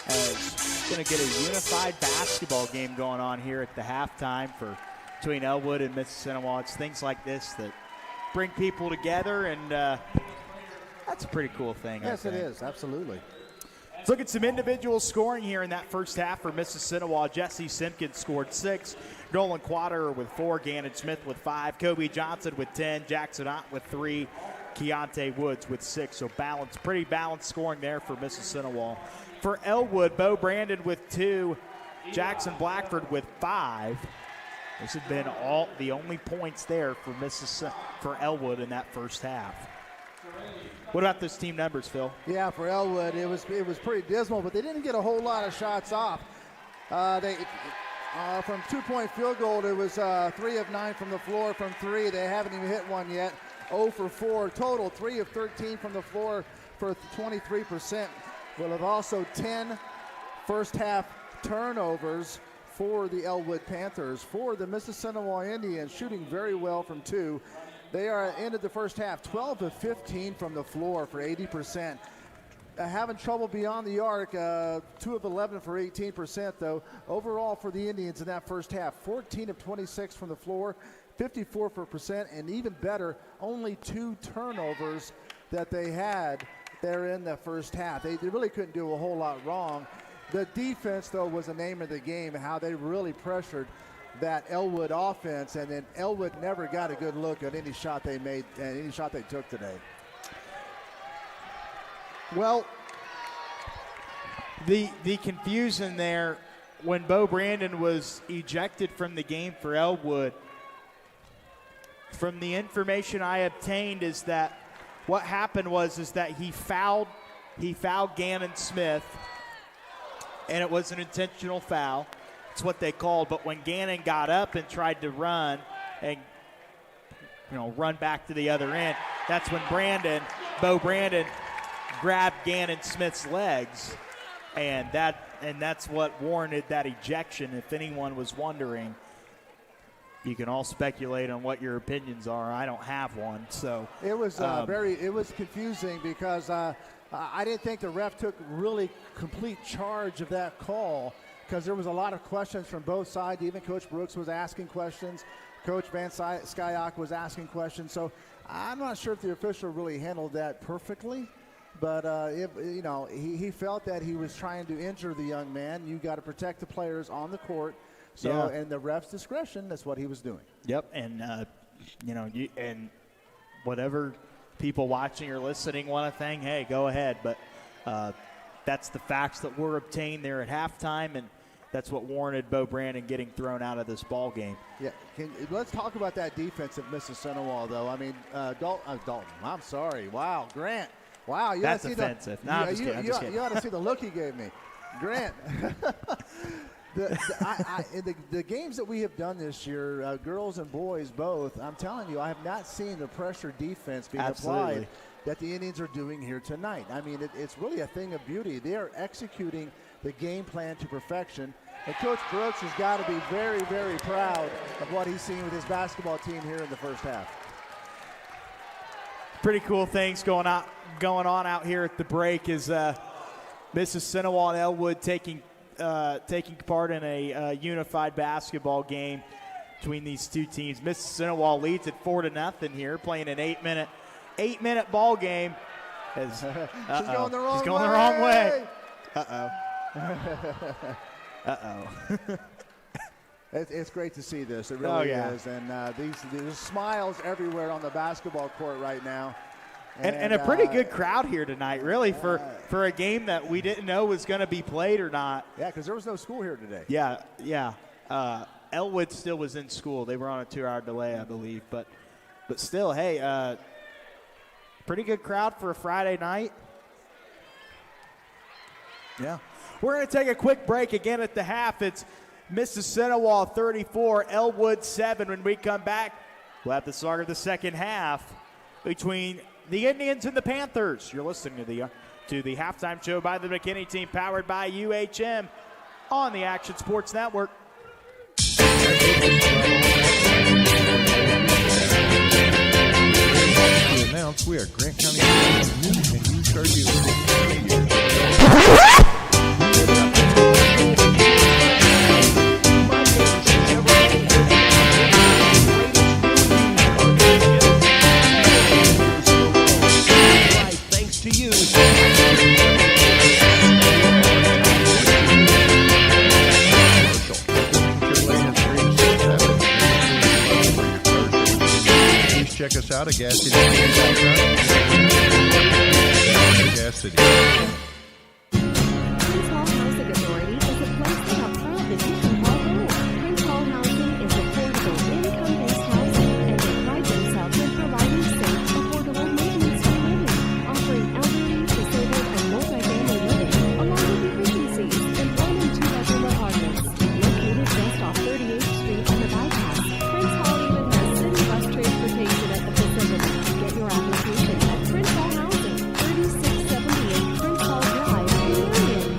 As going to get a unified basketball game going on here at the halftime between Elwood and Mississinewa. It's things like this that bring people together, and that's a pretty cool thing. Yes, it is. Absolutely. Let's look at some individual scoring here in that first half for Mississinewa. Jesse Simpkins scored 6. Nolan Quater with 4. Gannon Smith with 5. Kobe Johnson with 10. Jackson Ott with 3. Keontae Woods with 6. So pretty balanced scoring there for Mississinewa. For Elwood, Bo Brandon with 2. Jackson Blackford with 5. This has been the only points there for Elwood in that first half. What about those team numbers, Phil? Yeah, for Elwood, it was pretty dismal, but they didn't get a whole lot of shots off. From 2-point field goal, it was 3 of 9 from the floor. From 3, they haven't even hit one yet. 0 for 4 total, 3 of 13 from the floor for 23%. We'll have also 10 first half turnovers for the Elwood Panthers. For the Mississinewa Indians, shooting very well from 2. They are ended the first half 12 of 15 from the floor for 80%. Having trouble beyond the arc, 2 of 11 for 18% though. Overall for the Indians in that first half, 14 of 26 from the floor, 54%, and even better, only 2 turnovers that they had there in the first half. They really couldn't do a whole lot wrong. The defense, though, was the name of the game, how they really pressured that Elwood offense, and then Elwood never got a good look at any shot they made and any shot they took today. Well, the confusion there when Bo Brandon was ejected from the game for Elwood, from the information I obtained, is that what happened is that he fouled Gannon Smith, and it was an intentional foul. It's what they called. But when Gannon got up and tried to run and run back to the other end, that's when Bo Brandon grabbed Gannon Smith's legs, and that's what warranted that ejection. If anyone was wondering, you can all speculate on what your opinions are. I don't have one. So it was it was confusing because I didn't think the ref took really complete charge of that call, because there was a lot of questions from both sides. Even Coach Brooks was asking questions. Coach Van Skyok was asking questions. So I'm not sure if the official really handled that perfectly, but he felt that he was trying to injure the young man. You got to protect the players on the court. So, and the ref's discretion, that's what he was doing. Yep, and and whatever people watching or listening want to think, hey, go ahead. But that's the facts that were obtained there at halftime, and that's what warranted Bo Brandon getting thrown out of this ball game. Yeah, let's talk about that defense of Mississinewa, though. I mean, Dalton. I'm sorry. Wow, Grant. Wow, that's offensive. I'm just kidding. You ought to see the look he gave me, Grant. The games that we have done this year, girls and boys both, I'm telling you, I have not seen the pressure defense being applied that the Indians are doing here tonight. I mean, it's really a thing of beauty. They are executing the game plan to perfection. And Coach Brooks has got to be very, very proud of what he's seen with his basketball team here in the first half. Pretty cool things going on out here at the break is Mississinewa and Elwood taking part in a unified basketball game between these two teams. Mississinewa leads at 4-0 here, playing an 8-minute ball game. She's going the wrong way. She's going the wrong way. It's great to see this. It really is. And there's smiles everywhere on the basketball court right now. And a pretty good crowd here tonight, really, for a game that we didn't know was going to be played or not. Yeah, because there was no school here today. Yeah. Elwood still was in school. They were on a 2-hour delay, I believe. But still, hey, pretty good crowd for a Friday night. Yeah. We're going to take a quick break again at the half. It's Mississinewa 34, Elwood 7. When we come back, we'll have the start of the second half between the Indians and the Panthers. You're listening to the halftime show by the McKinney team, powered by UHM on the Action Sports Network. To announce we are Grant County News and Used Car Dealer. Thanks to you. Check us out at Gas City. Gas City. Prince Hall Housing Authority is a place that I'm proud that you can call home. Prince Hall Housing is affordable, income-based housing, and they pride themselves in providing safe, affordable maintenance-free living, offering elderly, disabled, and multi-family living, along with efficiencies in 1 and 2 bedroom apartments. Located just off 38th Street on the bypass, Prince Hall even has city bus transportation at the facility. Get your application at Prince Hall Housing, 3678 Prince Hall Drive, Marion.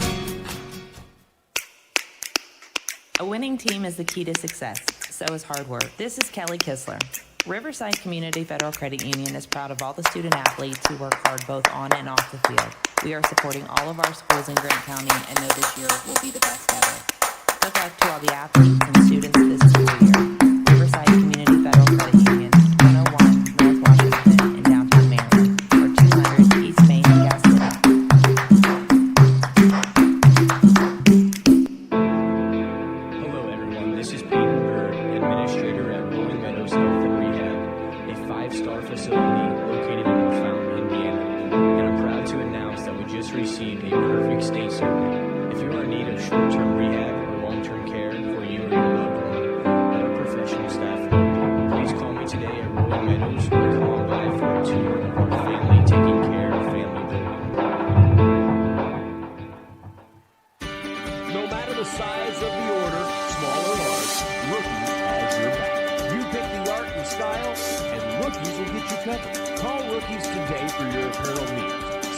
A winning team is the key to success. So is hard work. This is Kelly Kistler. Riverside Community Federal Credit Union is proud of all the student athletes who work hard both on and off the field. We are supporting all of our schools in Grant County and know this year will be the best ever. Good luck to all the athletes and students this school year. Riverside Community Federal Credit Union, 101 North Washington in downtown Marion, or 200 East Main in Gas City. Hello, everyone. This is Peyton Bird, administrator at Rolling Meadows Health and Rehab, a 5-star facility located in Fountain, Indiana. And I'm proud to announce that we just received a perfect stay survey. If you are in need of short-term rehab or long-term care for you or your loved one, let our professional staff help you. Please call me today at Rolling Meadows or come on by for a tour of our family taking care of family building. No matter the size of the order, small or large, Rookies has your back. You pick the art and style, and Rookies will get you covered. Call Rookies today for your apparel needs.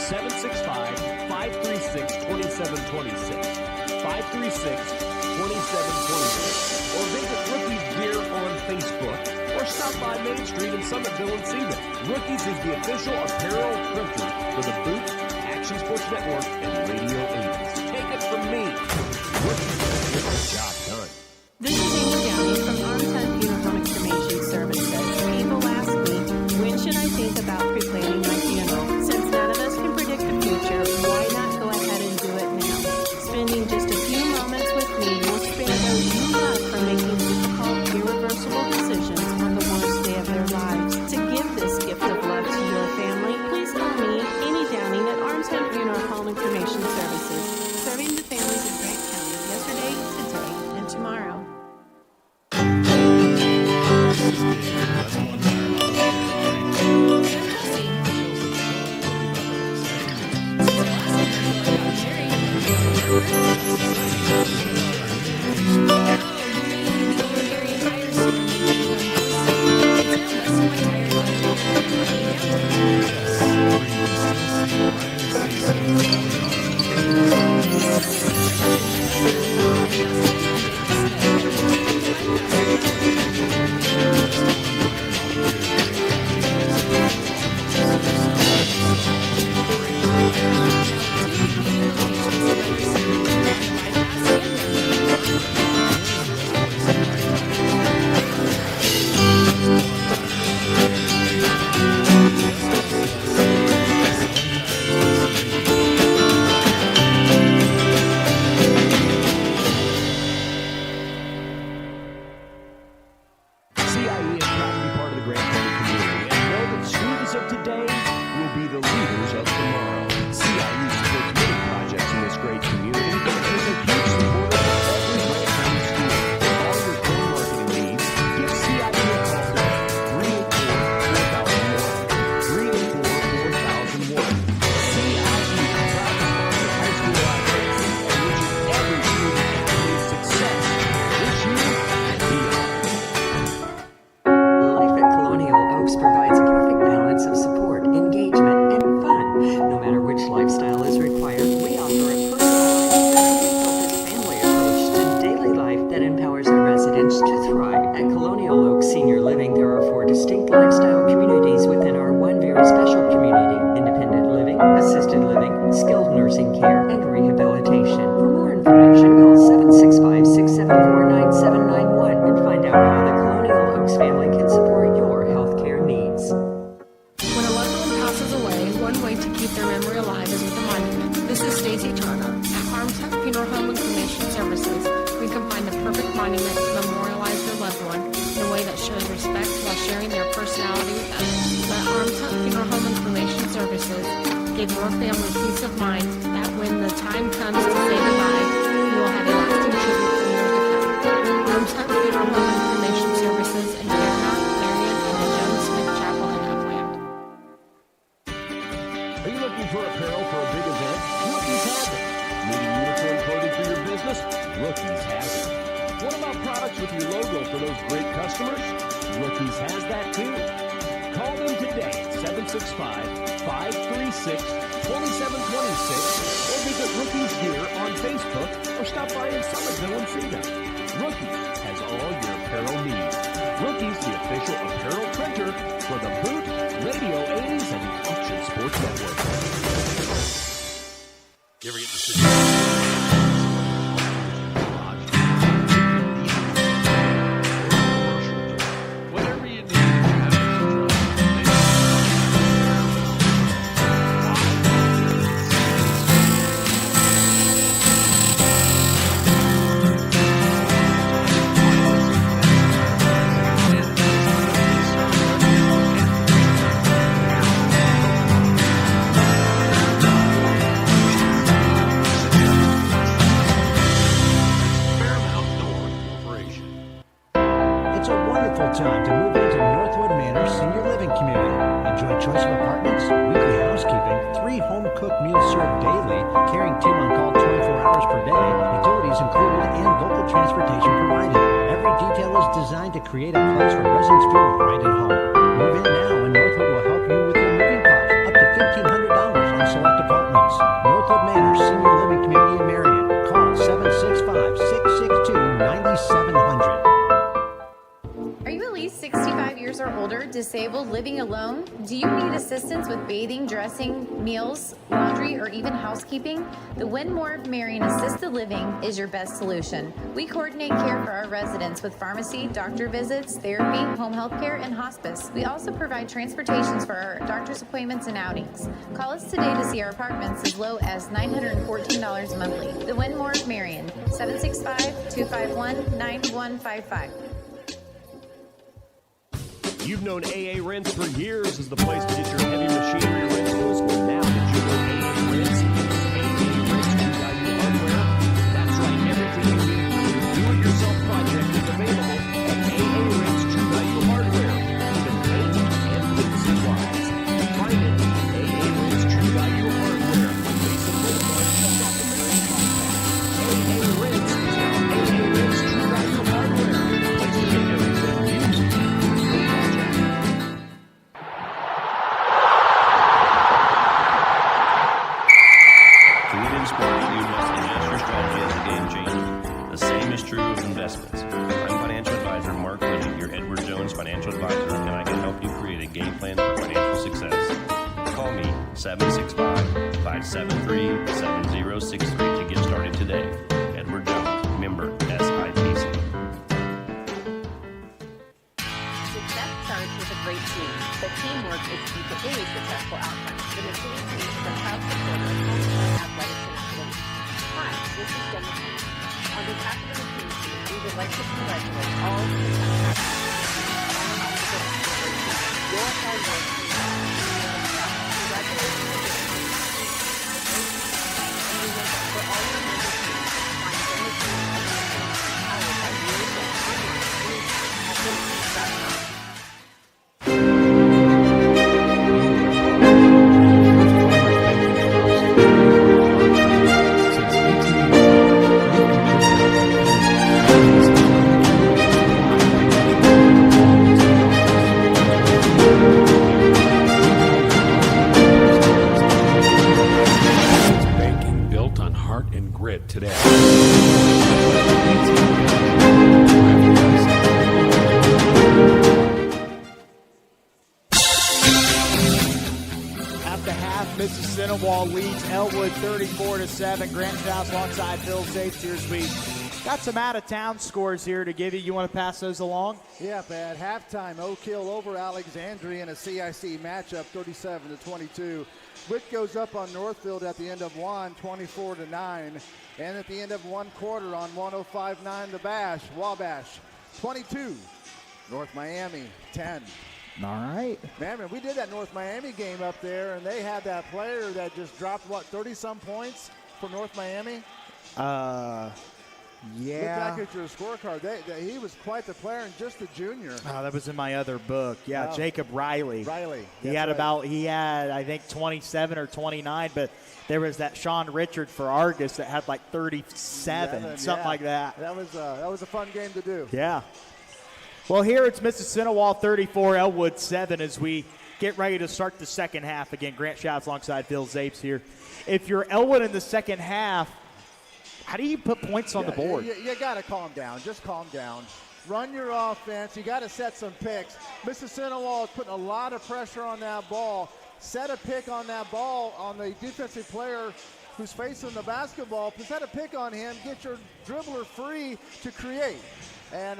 765-536-2726. 536-2726. Or visit Rookies Gear on Facebook, or stop by Main Street in Summitville and see them. Rookies is the official apparel printer for the Boots, Action Sports Network, and Radio 80s. Take it from me. Rookies get the job done. This is Amy Downey from Armstead Funeral and Cremation Services. People ask me, when should I think about pre-planning my funeral? Since none of us can predict the future, why not go ahead and do it now? Spending just a few moments with me will spare those you love from making difficult, irreversible decisions on the worst day of their lives. To give this gift of love to your family, please call me, Amy Downing, at Armstead Funeral Home and Cremation Services purpose to thrive. At Colonial Oak Senior Living, there are 4 distinct lifestyle communities within our one very special community: independent living, assisted living, skilled nursing care, and rehabilitation. For more information, call 765-674-9791 and find out how the Colonial Oaks family can support your healthcare needs. When a loved one passes away, one way to keep their memory alive is with a monument. This is Stacy Turner. At Harmtech Funeral Home and Cremation Services, we can find the perfect monument to memorialize their loved one in a way that shows respect while sharing their personality with others. Let Harmtech Funeral Home and Cremation Services give your family peace of mind that when the time comes to say goodbye, you will have a lasting tribute for years to come. Harmtech Funeral Home and Cremation Services in Fairmount, Marion, and the Jones Smith Chapel in Upland. Are you looking for apparel for a big event? Rookies has it. Needing uniform clothing for your business? Rookies has it. What about products with your logo for those great customers? Rookies has that too. Call them today at 765-536-2726 or visit Rookies Gear on Facebook or stop by in Somerville and see them. Rookies has all your apparel needs. Rookies, the official apparel printer for the Boot, Radio 80s, and the Action Sports Network. You ever get to see whatever you need to have It's a wonderful time to move into Northwood Manor Senior Living Community. Enjoy choice of apartments, weekly housekeeping, 3 home-cooked meals served daily, caring team on call 24 hours per day, utilities included, and local transportation provided. Every detail is designed to create a place where residents feel right at home. Move in now, and Northwood will help you with your moving costs, up to $1,500 on select apartments. Northwood Manor Senior Living Community in Marion. Call 765-662-9700. Are you at least 65 years or older, disabled, living alone? Do you need assistance with bathing, dressing, meals, laundry, or even housekeeping? The Winmore of Marion Assisted Living is your best solution. We coordinate care for our residents with pharmacy, doctor visits, therapy, home health care, and hospice. We also provide transportations for our doctor's appointments and outings. Call us today to see our apartments as low as $914 monthly. The Winmore of Marion, 765-251-9155. You've known AA Rents for years as the place to get your heavy machinery rentals. Well, now that you know AA Rents, AA Rents True Value Hardware. That's right, everything you need for your do-it-yourself project is available at AA Rents True Value Hardware. Even paint and food supplies. Find it at AA Rents True Value Hardware. Mason Boulevard, just off the Marion Bypass. AA Rents is now AA Rents True Value Hardware. Place to get everything you need. Investments. I'm financial advisor Mark Liddy, your Edward Jones financial advisor, and I can help you create a game plan for financial success. Call me 765-573-7063 to get started today. Edward Jones, member SIPC. Success starts with a great team, but teamwork is key to any successful outcome. The Mississinewa is a proud supporter of hometown athletics and athletics. Hi, this is Jennifer. On behalf of the team, we would like to congratulate all of the athletes. Your hard work is congratulations and we want for all your member teams. Find Jennifer powered by years of online athletics.com. Mississinewa leads Elwood 34-7. Grant Shouse alongside Phil Zapes here as we got some out-of-town scores here to give you. You want to pass those along? Yep, at halftime, Oak Hill over Alexandria in a CIC matchup, 37-22. Witt goes up on Northfield at the end of one, 24-9. And at the end of one quarter on 105.9 the Wabash, 22. North Miami, 10. All right. Man, we did that North Miami game up there, and they had that player that just dropped, 30-some points for North Miami? Yeah. Look back at your scorecard. He was quite the player and just a junior. Oh, that was in my other book. Yeah, Oh. Jacob Riley. He had I think 27 or 29, but there was that Sean Richard for Argus that had like 37, something like that. That was a fun game to do. Yeah. Well, here it's Mississinewa 34, Elwood 7 as we get ready to start the second half. Again, Grant Shouse alongside Phil Zapes here. If you're Elwood in the second half, how do you put points on the board? You got to calm down. Just calm down. Run your offense. You got to set some picks. Mississinewa is putting a lot of pressure on that ball. Set a pick on that ball on the defensive player who's facing the basketball. Set a pick on him. Get your dribbler free to create. And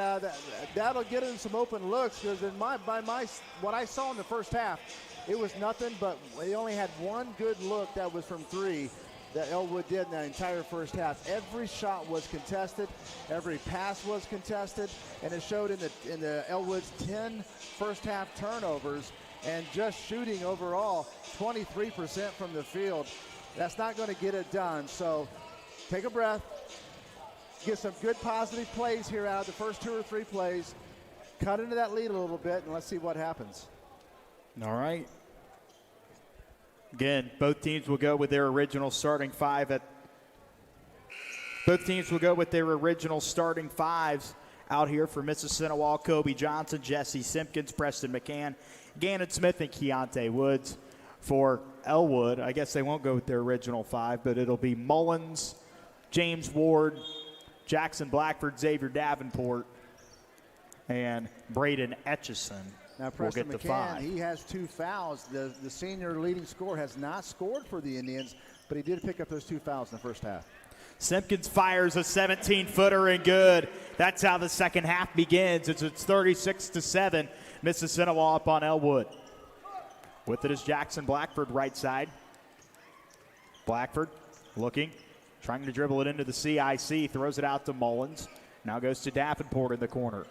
that'll get him some open looks because what I saw in the first half, it was nothing but they only had one good look that was from three that Elwood did in the entire first half. Every shot was contested, every pass was contested, and it showed in the Elwood's 10 first half turnovers and just shooting overall 23% from the field. That's not going to get it done. So take a breath, get some good positive plays here out of the first 2 or 3 plays, cut into that lead a little bit, and let's see what happens. All right. Again, both teams will go with their original starting fives out here for Mississinewa. Kobe Johnson, Jesse Simpkins, Preston McCann, Gannon Smith, and Keontae Woods. For Elwood, I guess they won't go with their original 5, but it'll be Mullins, James Ward, Jackson Blackford, Xavier Davenport, and Braden Etchison. Now, Preston McCann, he has 2 fouls. The senior leading scorer has not scored for the Indians, but he did pick up those 2 fouls in the first half. Simpkins fires a 17-footer and good. That's how the second half begins. It's 36-7. Mississinewa up on Elwood. With it is Jackson Blackford right side. Blackford looking, trying to dribble it into the CIC, throws it out to Mullins. Now goes to Davenport in the corner.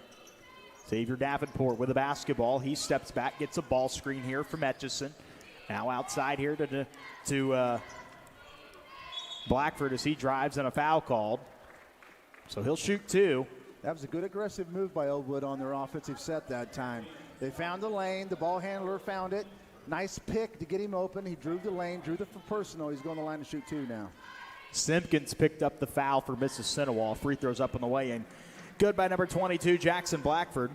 Xavier Davenport with the basketball. He steps back, gets a ball screen here from Etchison. Now outside here to Blackford as he drives and a foul called. So he'll shoot 2. That was a good aggressive move by Elwood on their offensive set that time. They found the lane. The ball handler found it. Nice pick to get him open. He drew the lane, drew the personal. He's going to the line to shoot 2 now. Simpkins picked up the foul for Mississinewa. Free throws up on the way in. Good by number 22, Jackson Blackford.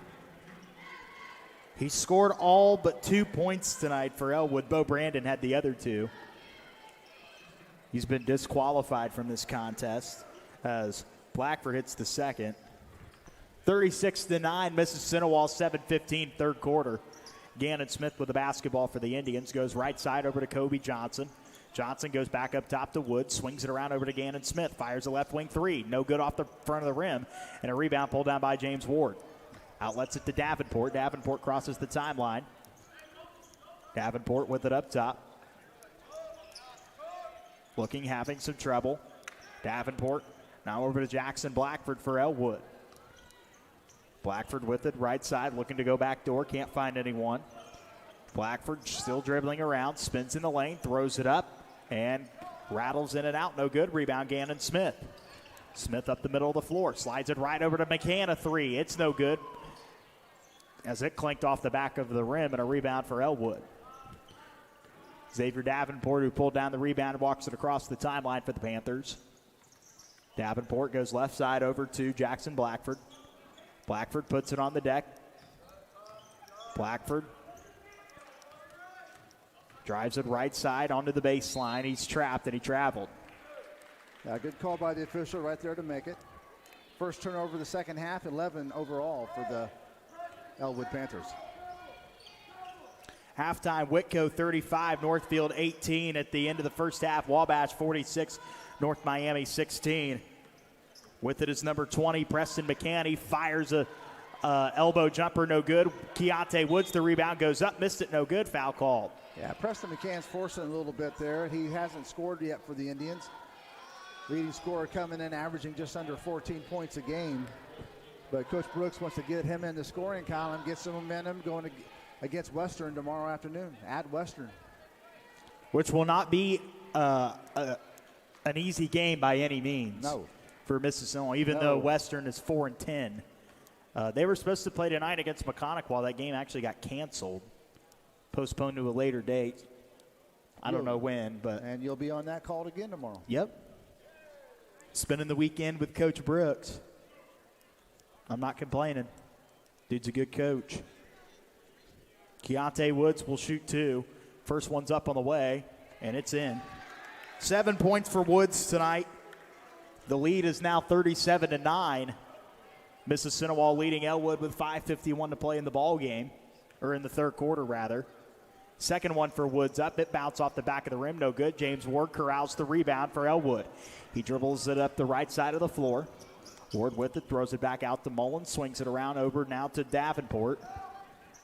He scored all but 2 points tonight for Elwood. Bo Brandon had the other 2. He's been disqualified from this contest as Blackford hits the second. 36-9, Mississinewa, 7:15, third quarter. Gannon Smith with the basketball for the Indians. Goes right side over to Kobe Johnson. Johnson goes back up top to Wood, swings it around over to Gannon Smith, fires a left wing 3. No good off the front of the rim, and a rebound pulled down by James Ward. Outlets it to Davenport. Davenport crosses the timeline. Davenport with it up top. Looking, having some trouble. Davenport now over to Jackson Blackford for Elwood. Blackford with it, right side, looking to go back door, can't find anyone. Blackford still dribbling around, spins in the lane, throws it up, and rattles in and out. No good. Rebound, Gannon Smith. Smith up the middle of the floor. Slides it right over to McCann, a 3. It's no good as it clanked off the back of the rim, and a rebound for Elwood. Xavier Davenport, who pulled down the rebound, walks it across the timeline for the Panthers. Davenport goes left side over to Jackson Blackford. Blackford puts it on the deck. Blackford drives it right side onto the baseline. He's trapped and he traveled. Yeah, good call by the official right there to make it. First turnover of the second half, 11 overall for the Elwood Panthers. Halftime, Whitco 35, Northfield 18 at the end of the first half. Wabash 46, North Miami 16. With it is number 20, Preston McCann. He fires a elbow jumper, no good. Keontae Woods, the rebound, goes up, missed it, no good. Foul called. Yeah, Preston McCann's forcing a little bit there. He hasn't scored yet for the Indians. Leading scorer coming in, averaging just under 14 points a game. But Coach Brooks wants to get him in the scoring column, get some momentum going against Western tomorrow afternoon at Western. Which will not be an easy game by any means. No. For Mississinewa, even though Western is 4-10. They were supposed to play tonight against Mechanic-While. That game actually got canceled, postponed to a later date. I don't know when, but. And you'll be on that call again tomorrow. Yep. Spending the weekend with Coach Brooks. I'm not complaining. Dude's a good coach. Keontae Woods will shoot 2. First one's up on the way, and it's in. 7 points for Woods tonight. The lead is now 37-9. Mississinewa leading Elwood with 5:51 to play in the ball game, or in the third quarter, rather. Second one for Woods up. It bounced off the back of the rim, no good. James Ward corrals the rebound for Elwood. He dribbles it up the right side of the floor. Ward with it, throws it back out to Mullins, swings it around over now to Davenport.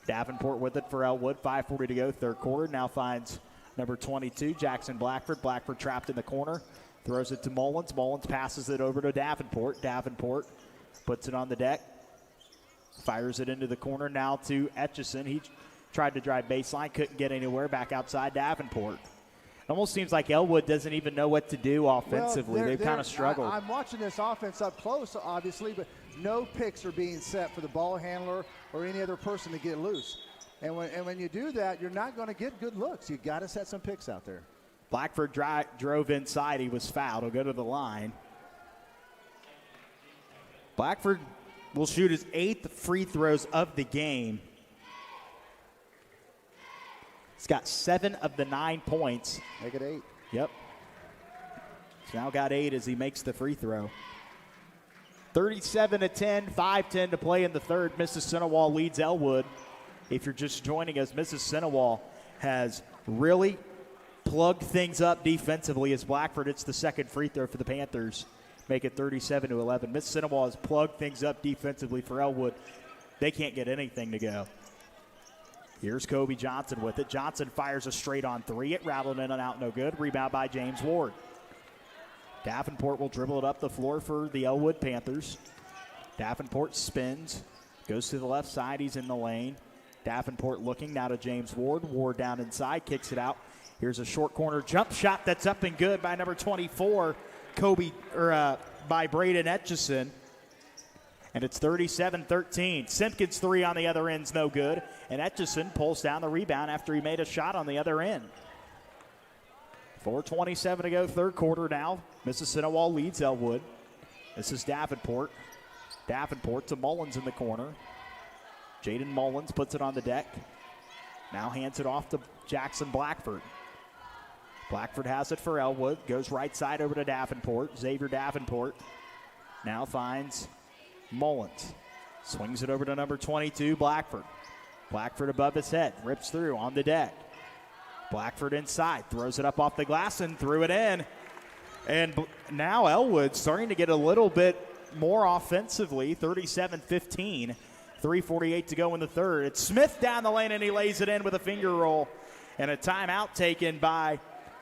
Davenport with it for Elwood, 5:40 to go, third quarter. Now finds number 22, Jackson Blackford. Blackford trapped in the corner, throws it to Mullins. Mullins passes it over to Davenport. Davenport puts it on the deck, fires it into the corner now to Etchison. He tried to drive baseline, couldn't get anywhere, back outside Davenport. It almost seems like Elwood doesn't even know what to do offensively. They've kind of struggled. I'm watching this offense up close, obviously, but no picks are being set for the ball handler or any other person to get loose. And when you do that, you're not going to get good looks. You got to set some picks out there. Blackford drove inside. He was fouled. He'll go to the line. Blackford will shoot his 8th free throws of the game. He's got 7 of the 9 points. Make it 8. Yep. He's now got 8 as he makes the free throw. 37-10, 5:10 to play in the third. Mississinewa leads Elwood. If you're just joining us, Mississinewa has really plugged things up defensively as Blackford hits the second free throw for the Panthers. Make it 37-11. Mississinewa has plugged things up defensively for Elwood. They can't get anything to go. Here's Kobe Johnson with it. Johnson fires a straight on 3. It rattled in and out, no good. Rebound by James Ward. Davenport will dribble it up the floor for the Elwood Panthers. Davenport spins, goes to the left side. He's in the lane. Davenport looking now to James Ward. Ward down inside, kicks it out. Here's a short corner jump shot that's up and good by number 24, by Braden Etchison. And it's 37-13. Simpkins' 3 on the other end's no good. And Etchison pulls down the rebound after he made a shot on the other end. 4:27 to go, third quarter now. Mississinewa leads Elwood. This is Davenport. Davenport to Mullins in the corner. Jaden Mullins puts it on the deck. Now hands it off to Jackson Blackford. Blackford has it for Elwood. Goes right side over to Davenport. Xavier Davenport now finds Mullins. Swings it over to number 22, Blackford. Blackford above his head. Rips through on the deck. Blackford inside. Throws it up off the glass and threw it in. And now Elwood starting to get a little bit more offensively. 37-15. 3:48 to go in the third. It's Smith down the lane, and he lays it in with a finger roll. And a timeout taken by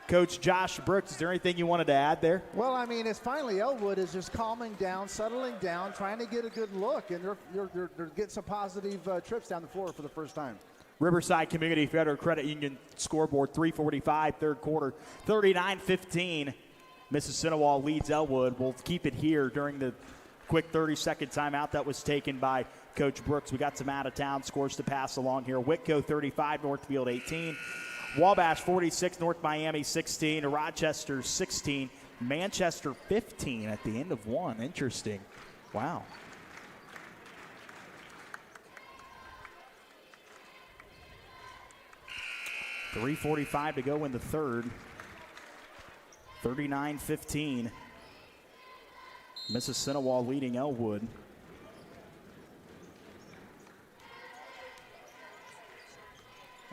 Coach Josh Brooks. Is there anything you wanted to add there? Well, I mean, it's finally Elwood is just calming down, settling down, trying to get a good look, and they're getting some positive trips down the floor for the first time. Riverside Community Federal Credit Union scoreboard, 3:45, third quarter, 39-15. Mississinewa leads Elwood. We'll keep it here during the quick 30-second timeout that was taken by Coach Brooks. We got some out-of-town scores to pass along here. Whitco 35, Northfield 18. Wabash 46, North Miami 16. Rochester 16. Manchester 15 at the end of one. Interesting. Wow. .345 to go in the third. 39-15. Mississinewa leading Elwood.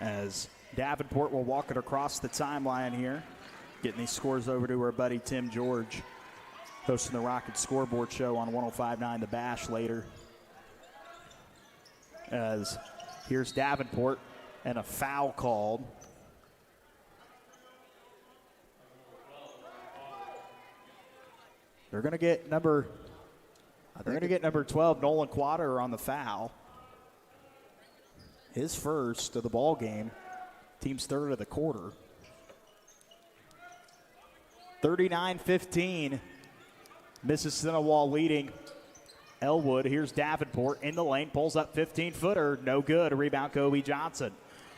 as Davenport will walk it across the timeline here, getting these scores over to our buddy Tim George, hosting the Rocket Scoreboard Show on 105.9 The Bash later. As here's Davenport and a foul called. They're going to get number 12, Nolan Quater, on the foul. His first of the ball game. Team's third of the quarter. 39-15. Mississinewa leading Elwood. Here's Davenport in the lane, pulls up 15-footer, no good. A rebound, Kobe Johnson.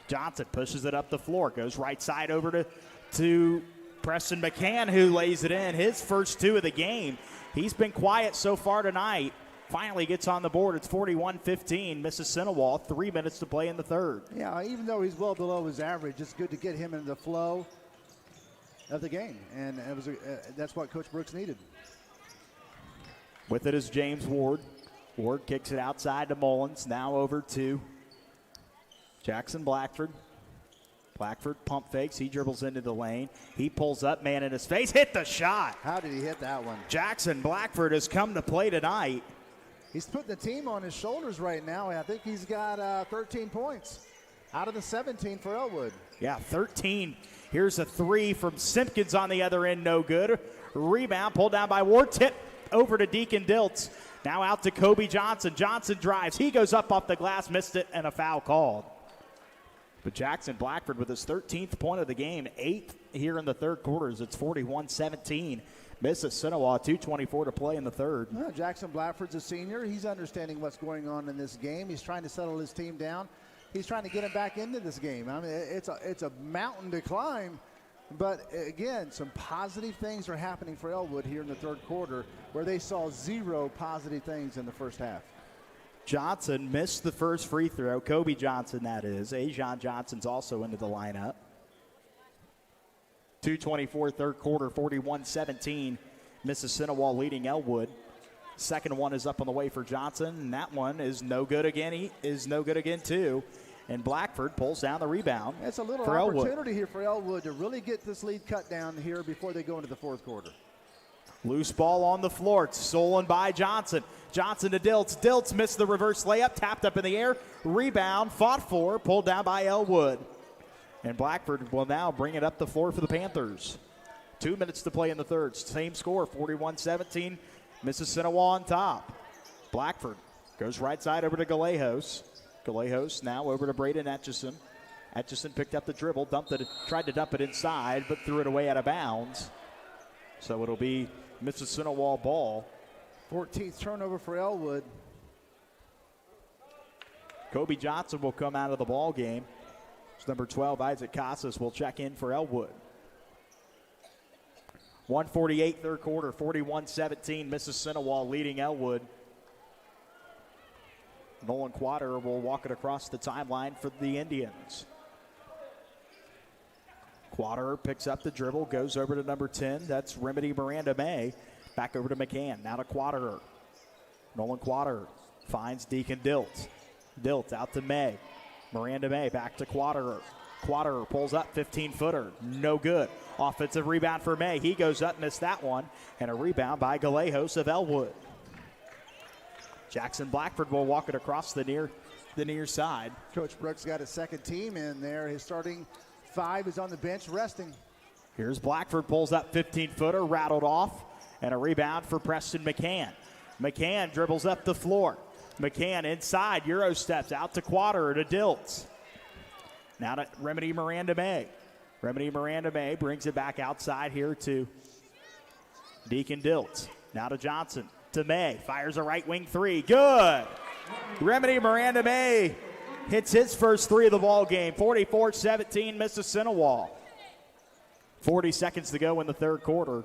Johnson pushes it up the floor, goes right side over to Preston McCann, who lays it in. His first 2 of the game. He's been quiet so far tonight. Finally gets on the board. It's 41-15. Mississinewa, 3 minutes to play in the third. Yeah, even though he's well below his average, it's good to get him into the flow of the game, and that's what Coach Brooks needed. With it is James Ward. Ward kicks it outside to Mullins. Now over to Jackson Blackford. Blackford pump fakes. He dribbles into the lane. He pulls up, man in his face. Hit the shot. How did he hit that one? Jackson Blackford has come to play tonight. He's putting the team on his shoulders right now. I think he's got 13 points out of the 17 for Elwood. Yeah, 13. Here's a 3 from Simpkins on the other end. No good. Rebound pulled down by Ward. Tip over to Deacon Diltz. Now out to Kobe Johnson. Johnson drives. He goes up off the glass, missed it, and a foul called. But Jackson Blackford with his 13th point of the game, 8th here in the third quarters. It's 41-17. Mississinewa, 2:24 to play in the third. Well, Jackson Blackford's a senior. He's understanding what's going on in this game. He's trying to settle his team down. He's trying to get him back into this game. I mean, it's a mountain to climb. But, again, some positive things are happening for Elwood here in the third quarter, where they saw 0 positive things in the first half. Johnson missed the first free throw. Kobe Johnson, that is. Ajon Johnson's also into the lineup. 2:24 third quarter, 41-17. Mississinewa leading Elwood. Second one is up on the way for Johnson, and that one is no good again. He is no good again, too. And Blackford pulls down the rebound. It's a little opportunity here for Elwood to really get this lead cut down here before they go into the fourth quarter. Loose ball on the floor. It's stolen by Johnson. Johnson to Diltz. Diltz missed the reverse layup. Tapped up in the air. Rebound. Fought for. Pulled down by Elwood. And Blackford will now bring it up the floor for the Panthers. 2 minutes to play in the third. Same score, 41-17. Mississinewa on top. Blackford goes right side over to Galejos. Galejos now over to Braden Etchison. Etchison picked up the dribble, tried to dump it inside, but threw it away out of bounds. So it'll be Mississinewa ball. 14th turnover for Elwood. Kobe Johnson will come out of the ball game. Number 12, Isaac Casas, will check in for Elwood. 1:48 third quarter, 41-17. Mississinewa leading Elwood. Nolan Quater will walk it across the timeline for the Indians. Quater picks up the dribble, goes over to number 10. That's Remedy Miranda May. Back over to McCann. Now to Quater. Nolan Quater finds Deacon Diltz. Diltz out to May. Miranda May back to Quater. Quater pulls up, 15-footer. No good. Offensive rebound for May. He goes up, missed that one. And a rebound by Galejos of Elwood. Jackson Blackford will walk it across the near side. Coach Brooks got a second team in there. His starting 5 is on the bench resting. Here's Blackford, pulls up 15-footer, rattled off. And a rebound for Preston McCann. McCann dribbles up the floor. McCann inside, Euro steps out to Quater to Diltz. Now to Remedy Miranda May. Remedy Miranda May brings it back outside here to Deacon Diltz. Now to Johnson, to May. Fires a right wing 3. Good! Remedy Miranda May hits his first 3 of the ball game. 44-17 Mississinewa. 40 seconds to go in the third quarter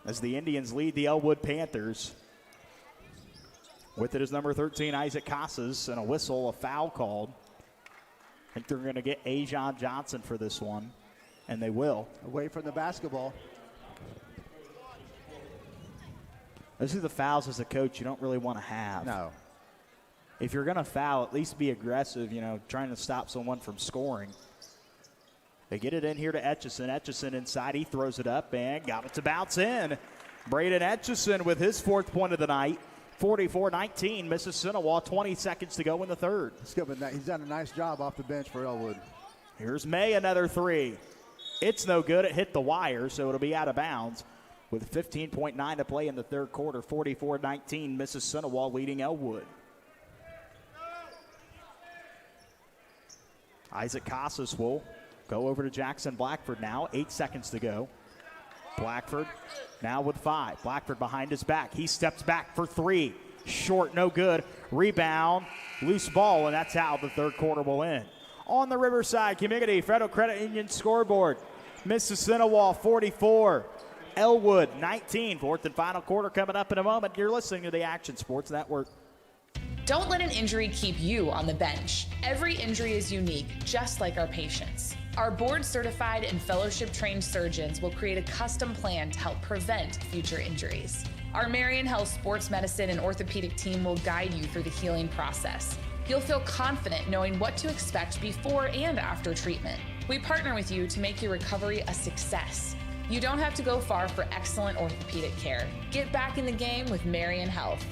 as the Indians lead the Elwood Panthers. With it is number 13, Isaac Casas, and a whistle, a foul called. I think they're going to get Ajon Johnson for this one, and they will. Away from the basketball. Those are the fouls as a coach you don't really want to have. No. if you're going to foul, at least be aggressive, trying to stop someone from scoring. They get it in here to Etchison. Etchison inside. He throws it up and got it to bounce in. Braden Etchison with his 4th point of the night. 44-19, Mississinewa, 20 seconds to go in the third. He's done a nice job off the bench for Elwood. Here's May, another 3. It's no good. It hit the wire, so it'll be out of bounds with 15.9 to play in the third quarter. 44-19, Mississinewa leading Elwood. Isaac Casas will go over to Jackson Blackford now. 8 seconds to go. Blackford now with 5. Blackford behind his back. He steps back for 3. Short, no good. Rebound, loose ball, and that's how the third quarter will end. On the Riverside Community Federal Credit Union scoreboard, Mississinewa 44, Elwood 19. 4th and final quarter coming up in a moment. You're listening to the Action Sports Network. Don't let an injury keep you on the bench. Every injury is unique, just like our patients. Our board-certified and fellowship-trained surgeons will create a custom plan to help prevent future injuries. Our Marion Health Sports Medicine and Orthopedic team will guide you through the healing process. You'll feel confident knowing what to expect before and after treatment. We partner with you to make your recovery a success. You don't have to go far for excellent orthopedic care. Get back in the game with Marion Health.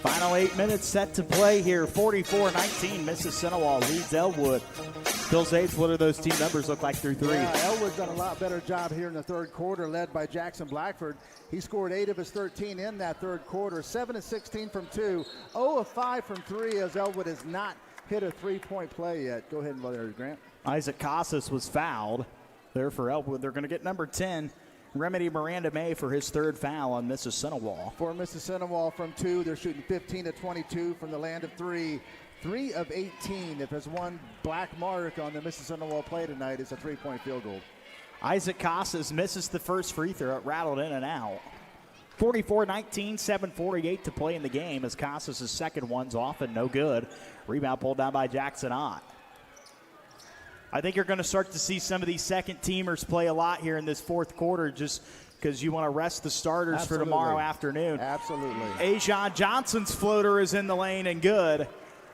Final 8 minutes set to play here. 44-19, Mississinewa leads Elwood. Bill Zaves, what do those team numbers look like through 3? Yeah, Elwood's done a lot better job here in the third quarter, led by Jackson Blackford. He scored 8 of his 13 in that third quarter, 7 of 16 from 2, 0 of 5 from 3, as Elwood has not hit a three-point play yet. Go ahead and let it, Grant. Isaac Casas was fouled there for Elwood. They're going to get number 10, Remedy Miranda May, for his 3rd foul on Mississinewa. For Mississinewa from 2, they're shooting 15 of 22 from the land of 3. 3 of 18. If there's one black mark on the Mississinewa play tonight, it's a 3-point field goal. Isaac Casas misses the first free throw. It rattled in and out. 44-19, 7:48 to play in the game as Casas' second one's off and no good. Rebound pulled down by Jackson Ott. I think you're going to start to see some of these second teamers play a lot here in this fourth quarter just because you want to rest the starters Absolutely. for tomorrow afternoon. Absolutely. Ajon Johnson's floater is in the lane and good.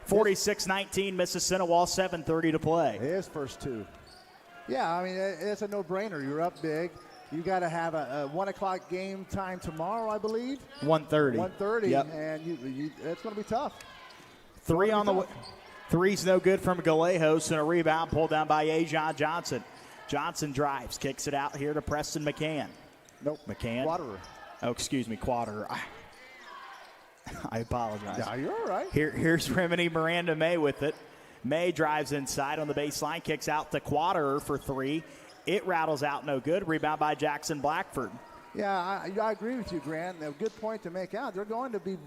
46-19, Mississinewa, 7:30 to play. His first 2. Yeah, I mean, it's a no-brainer. You're up big. You got to have a 1 o'clock game time tomorrow, I believe. 1:30. 1:30, yep. And it's going to be tough. 3 on the way. 3's no good from Galejos, and a rebound pulled down by Ajon Johnson. Johnson drives, kicks it out here to Preston McCann. Nope. McCann. Quaderer. Oh, excuse me, Quaderer. I apologize. Yeah, you're all right. Here's Remedy Miranda May with it. May drives inside on the baseline, kicks out to Quaderer for 3. It rattles out, no good. Rebound by Jackson Blackford. Yeah, I agree with you, Grant. A good point to make out. They're going to be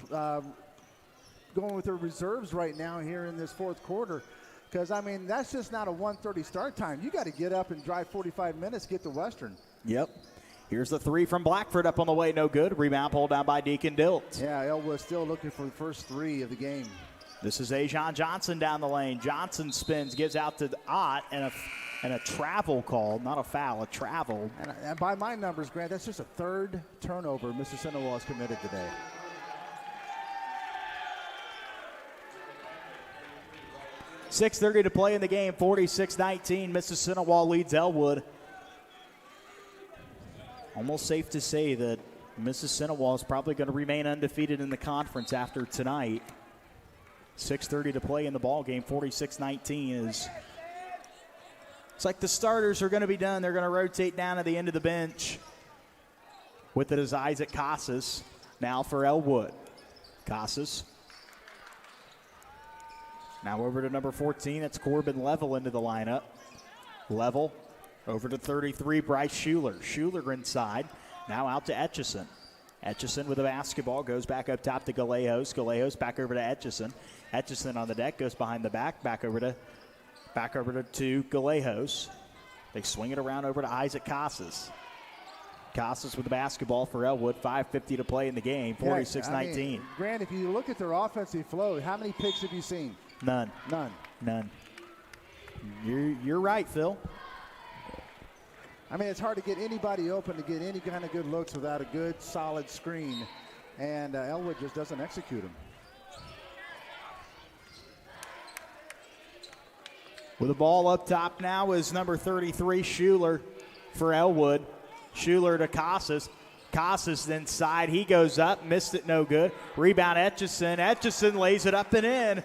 going with their reserves right now here in this fourth quarter because, I mean, that's just not a 1:30 start time. You got to get up and drive 45 minutes, get to Western. Yep. Here's the 3 from Blackford up on the way, no good. Rebound pulled down by Deacon Dilt. Yeah, Elwood still looking for the first 3 of the game. This is Ajon Johnson down the lane. Johnson spins, gives out to Ott, and a travel call, not a foul, a travel. And by my numbers, Grant, that's just a 3rd turnover Mississinewa has committed today. .6:30 to play in the game, 46-19. Mississinewa leads Elwood. Almost safe to say that Mississinewa is probably going to remain undefeated in the conference after tonight. 6:30 to play in the ball game. 46-19 is. It's like the starters are going to be done. They're going to rotate down at the end of the bench. With it is Isaac Casas now for Elwood. Casas. Now over to number 14. That's Corbin Level into the lineup. Level Over to 33, Bryce Schuler. Schuler inside, now out to Etchison. Etchison with the basketball, goes back up top to Gallegos. Gallegos back over to Etchison. Etchison on the deck, goes behind the back over to Gallegos. They swing it around over to Isaac Casas. Casas with the basketball for Elwood. 5:50 to play in the game, 46-19. Grant, if you look at their offensive flow, how many picks have you seen? None. You're right, Phil. I mean, it's hard to get anybody open to get any kind of good looks without a good, solid screen. And Elwood just doesn't execute them. With the ball up top now is number 33, Schuler for Elwood. Schuler to Casas. Casas inside. He goes up, missed it, no good. Rebound Etchison. Etchison lays it up and in.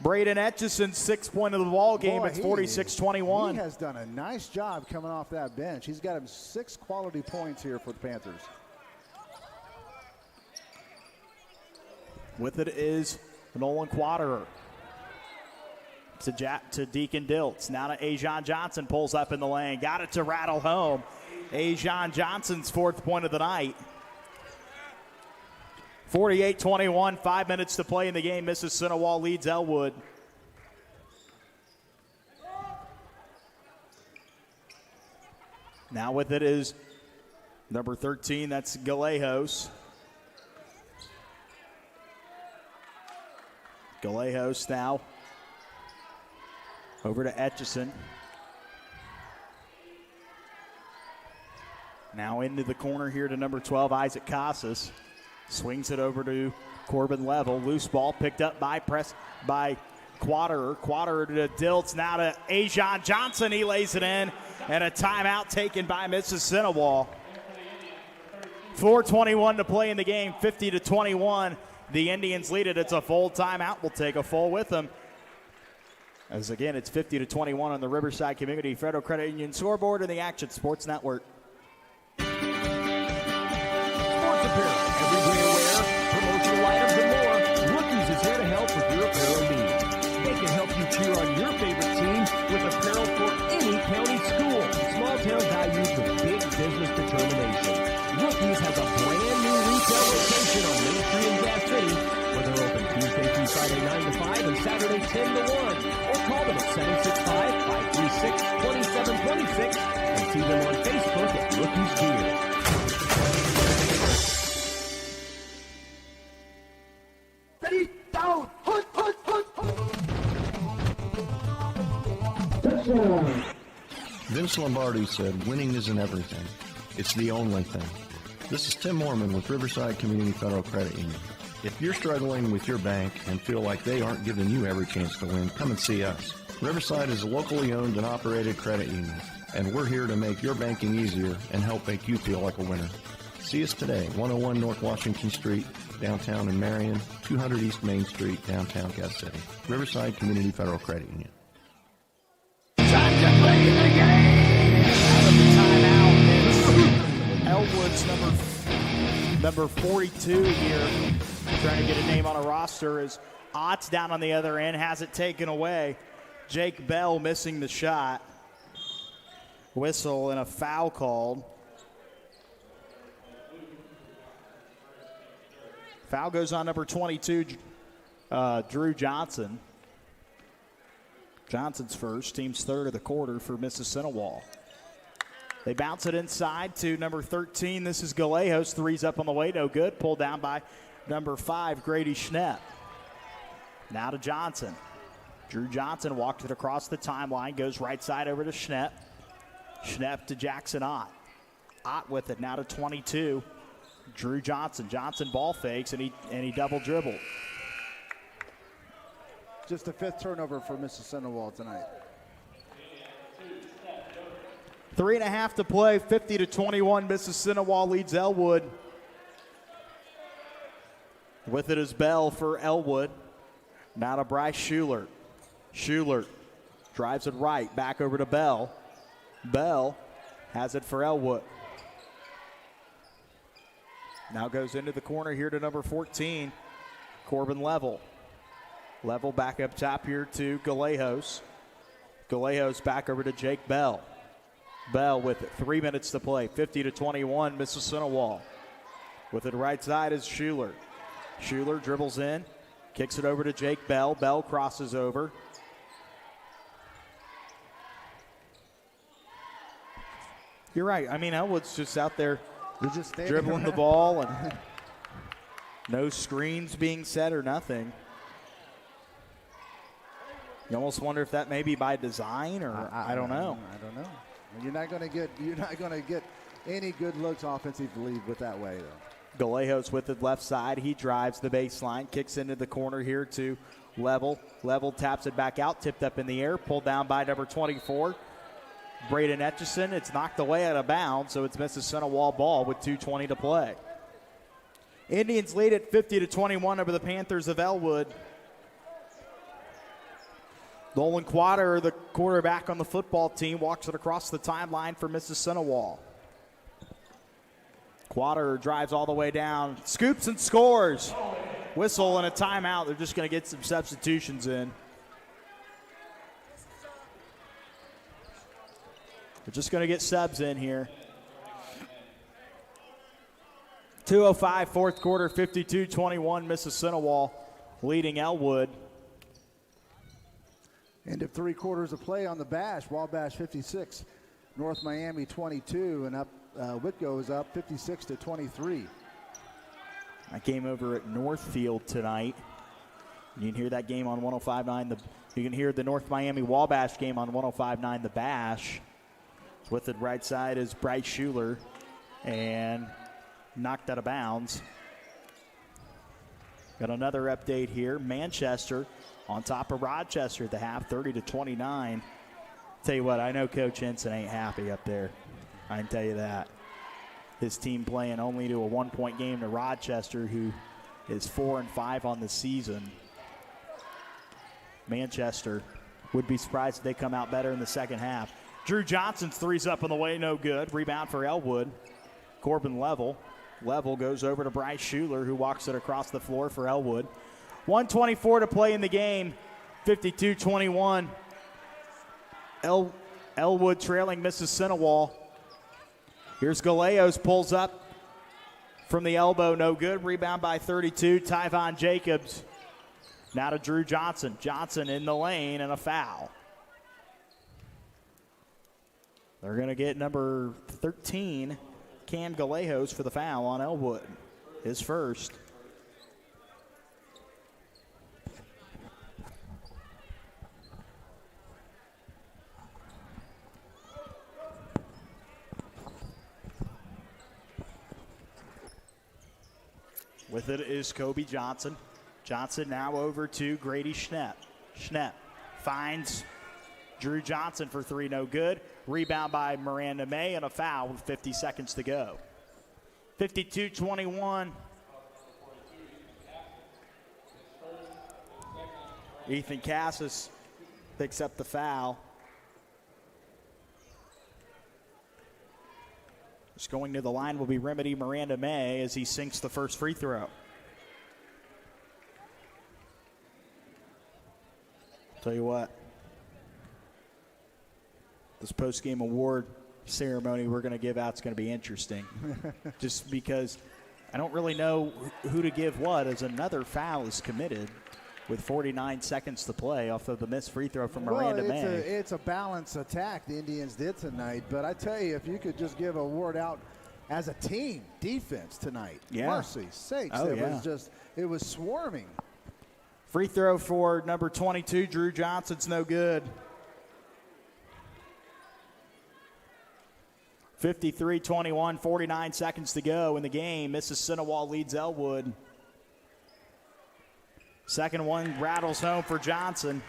Braden Etchison, 6th point of the ball game. It's 46-21. He has done a nice job coming off that bench. He's got him 6 quality points here for the Panthers. With it is Nolan Quaderer. To Deacon Diltz. Now to Ajon Johnson, pulls up in the lane. Got it to rattle home. Ajon Johnson's 4th point of the night. 48-21, 5 minutes to play in the game. Mississinewa leads Elwood. Now with it is number 13, that's Gallegos. Gallegos now over to Etchison. Now into the corner here to number 12, Isaac Casas. Swings it over to Corbin Level. Loose ball picked up by Quaderer. Quaderer to Diltz. Now to Ajon Johnson. He lays it in. And a timeout taken by Mississinewa. 4:21 to play in the game. 50-21. The Indians lead it. It's a full timeout. We'll take a full with them. As again, it's 50-21 on the Riverside Community Federal Credit Union scoreboard and the Action Sports Network. Everywhere wear, promotional items and more, Rookies is here to help with your apparel needs. They can help you cheer on your favorite team with apparel for any county school. Small town values with big business determination. Rookies has a brand new retail location on Main Street in Gas City, where they're open Tuesday through Friday 9 to 5 and Saturday 10 to 1. Or call them at 765-536-2726 and see them on Facebook at Rookies Gear. Ready, down, put. Vince Lombardi said, winning isn't everything. It's the only thing. This is Tim Mormon with Riverside Community Federal Credit Union. If you're struggling with your bank and feel like they aren't giving you every chance to win, come and see us. Riverside is a locally owned and operated credit union, and we're here to make your banking easier and help make you feel like a winner. See us today, 101 North Washington Street, downtown in Marion, 200 East Main Street, downtown Gas City. Riverside Community Federal Credit Union. Time to play the game! Out of the timeout is Elwood's number 42 here. Trying to get a name on a roster as Ott's down on the other end, has it taken away. Jake Bell missing the shot. Whistle and a foul called. Foul goes on number 22, Drew Johnson. Johnson's first, team's third of the quarter for Mississinewa. They bounce it inside to number 13. This is Gallegos. Three's up on the way, no good. Pulled down by number 5, Grady Schnepp. Now to Johnson. Drew Johnson walked it across the timeline, goes right side over to Schnepp. Schnepp to Jackson Ott. Ott with it now to 22. Drew Johnson. Johnson ball fakes, and he double dribbled. Just the 5th turnover for Mississinewa tonight. 3.5 to play, 50-21. Mississinewa leads Elwood. With it is Bell for Elwood. Now to Bryce Schuler. Schuler drives it right, back over to Bell. Bell has it for Elwood. Now goes into the corner here to number 14, Corbin Level. Level back up top here to Gallegos. Galejos back over to Jake Bell. Bell with 3 minutes to play, 50-21, Mississinewa. With it right side is Schuler. Schuler dribbles in, kicks it over to Jake Bell. Bell crosses over. You're right. I mean, Elwood's just out there just dribbling the ball and no screens being set or nothing. You almost wonder if that may be by design or I don't know. I don't know. You're not going to get any good looks offensively with that way though. Galejos with the left side. He drives the baseline, kicks into the corner here to Level. Level taps it back out, tipped up in the air, pulled down by number 24. Braden Etchison. It's knocked away out of bounds, so it's Mississinewa ball with 2:20 to play. Indians lead at 50-21 over the Panthers of Elwood. Nolan Quater, the quarterback on the football team, walks it across the timeline for Mississinewa. Quater drives all the way down, scoops and scores. Whistle and a timeout. They're just going to get some substitutions in. They're just going to get subs in here. 2:05, fourth quarter, 52-21, Mississinewa leading Elwood. End of 3 quarters of play on the Bash. Wabash 56, North Miami 22, and up Whitco is up 56-23. That game over at Northfield tonight. You can hear that game on 105.9. You can hear the North Miami Wabash game on 105.9 The Bash. With it right side is Bryce Schuler, and knocked out of bounds. Got another update here. Manchester on top of Rochester at the half, 30-29. Tell you what, I know Coach Henson ain't happy up there. I can tell you that. His team playing only to a 1-point game to Rochester, who is 4-5 on the season. Manchester would be surprised if they come out better in the second half. Drew Johnson's three's up on the way, no good. Rebound for Elwood. Corbin Level. Level goes over to Bryce Schuler, who walks it across the floor for Elwood. 1:24 to play in the game. 52-21. Elwood trailing Mississinewa. Here's Galejos, pulls up from the elbow, no good. Rebound by 32, Tyvon Jacobs. Now to Drew Johnson. Johnson in the lane and a foul. They're going to get number 13, Cam Galejos, for the foul on Elwood. His first. With it is Kobe Johnson. Johnson now over to Grady Schnepp. Schnepp finds Drew Johnson for three, no good. Rebound by Miranda May and a foul with 50 seconds to go. 52-21. Ethan Cassis picks up the foul. Just going to the line will be Remedy Miranda May as he sinks the first free throw. Tell you what, this post-game award ceremony we're going to give out is going to be interesting. Just because I don't really know who to give what, as another foul is committed with 49 seconds to play off of the missed free throw from Miranda May. It's a balanced attack the Indians did tonight, but I tell you, if you could just give a award out as a team defense tonight, mercy sakes, it was swarming. Free throw for number 22, Drew Johnson's no good. 53-21, 49 seconds to go in the game. Mississinewa leads Elwood. Second one rattles home for Johnson.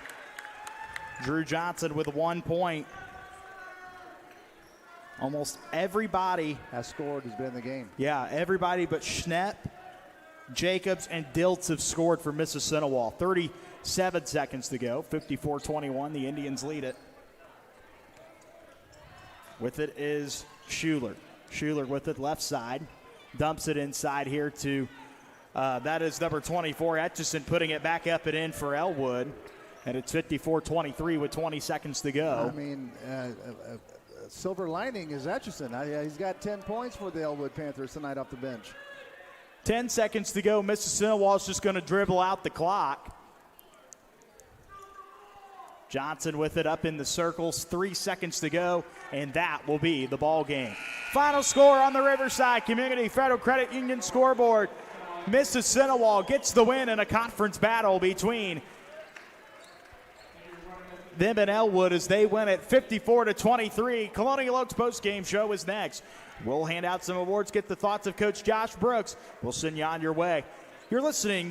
Drew Johnson with 1 point. Almost everybody has scored, has been in the game. Yeah, everybody but Schnepp, Jacobs, and Diltz have scored for Mississinewa. 37 seconds to go. 54-21, the Indians lead it. With it is Schuler. Schuler with it left side. Dumps it inside here to, that is number 24, Etchison, putting it back up and in for Elwood. And it's 54-23 with 20 seconds to go. I mean, silver lining is Etchison. He's got 10 points for the Elwood Panthers tonight off the bench. 10 seconds to go. Mississinewa is just going to dribble out the clock. Johnson with it up in the circles. 3 seconds to go, and that will be the ball game. Final score on the Riverside Community Federal Credit Union scoreboard. Mississinewa gets the win in a conference battle between them and Elwood as they win at 54-23. Colonial Oaks post-game show is next. We'll hand out some awards, get the thoughts of Coach Josh Brooks. We'll send you on your way. You're listening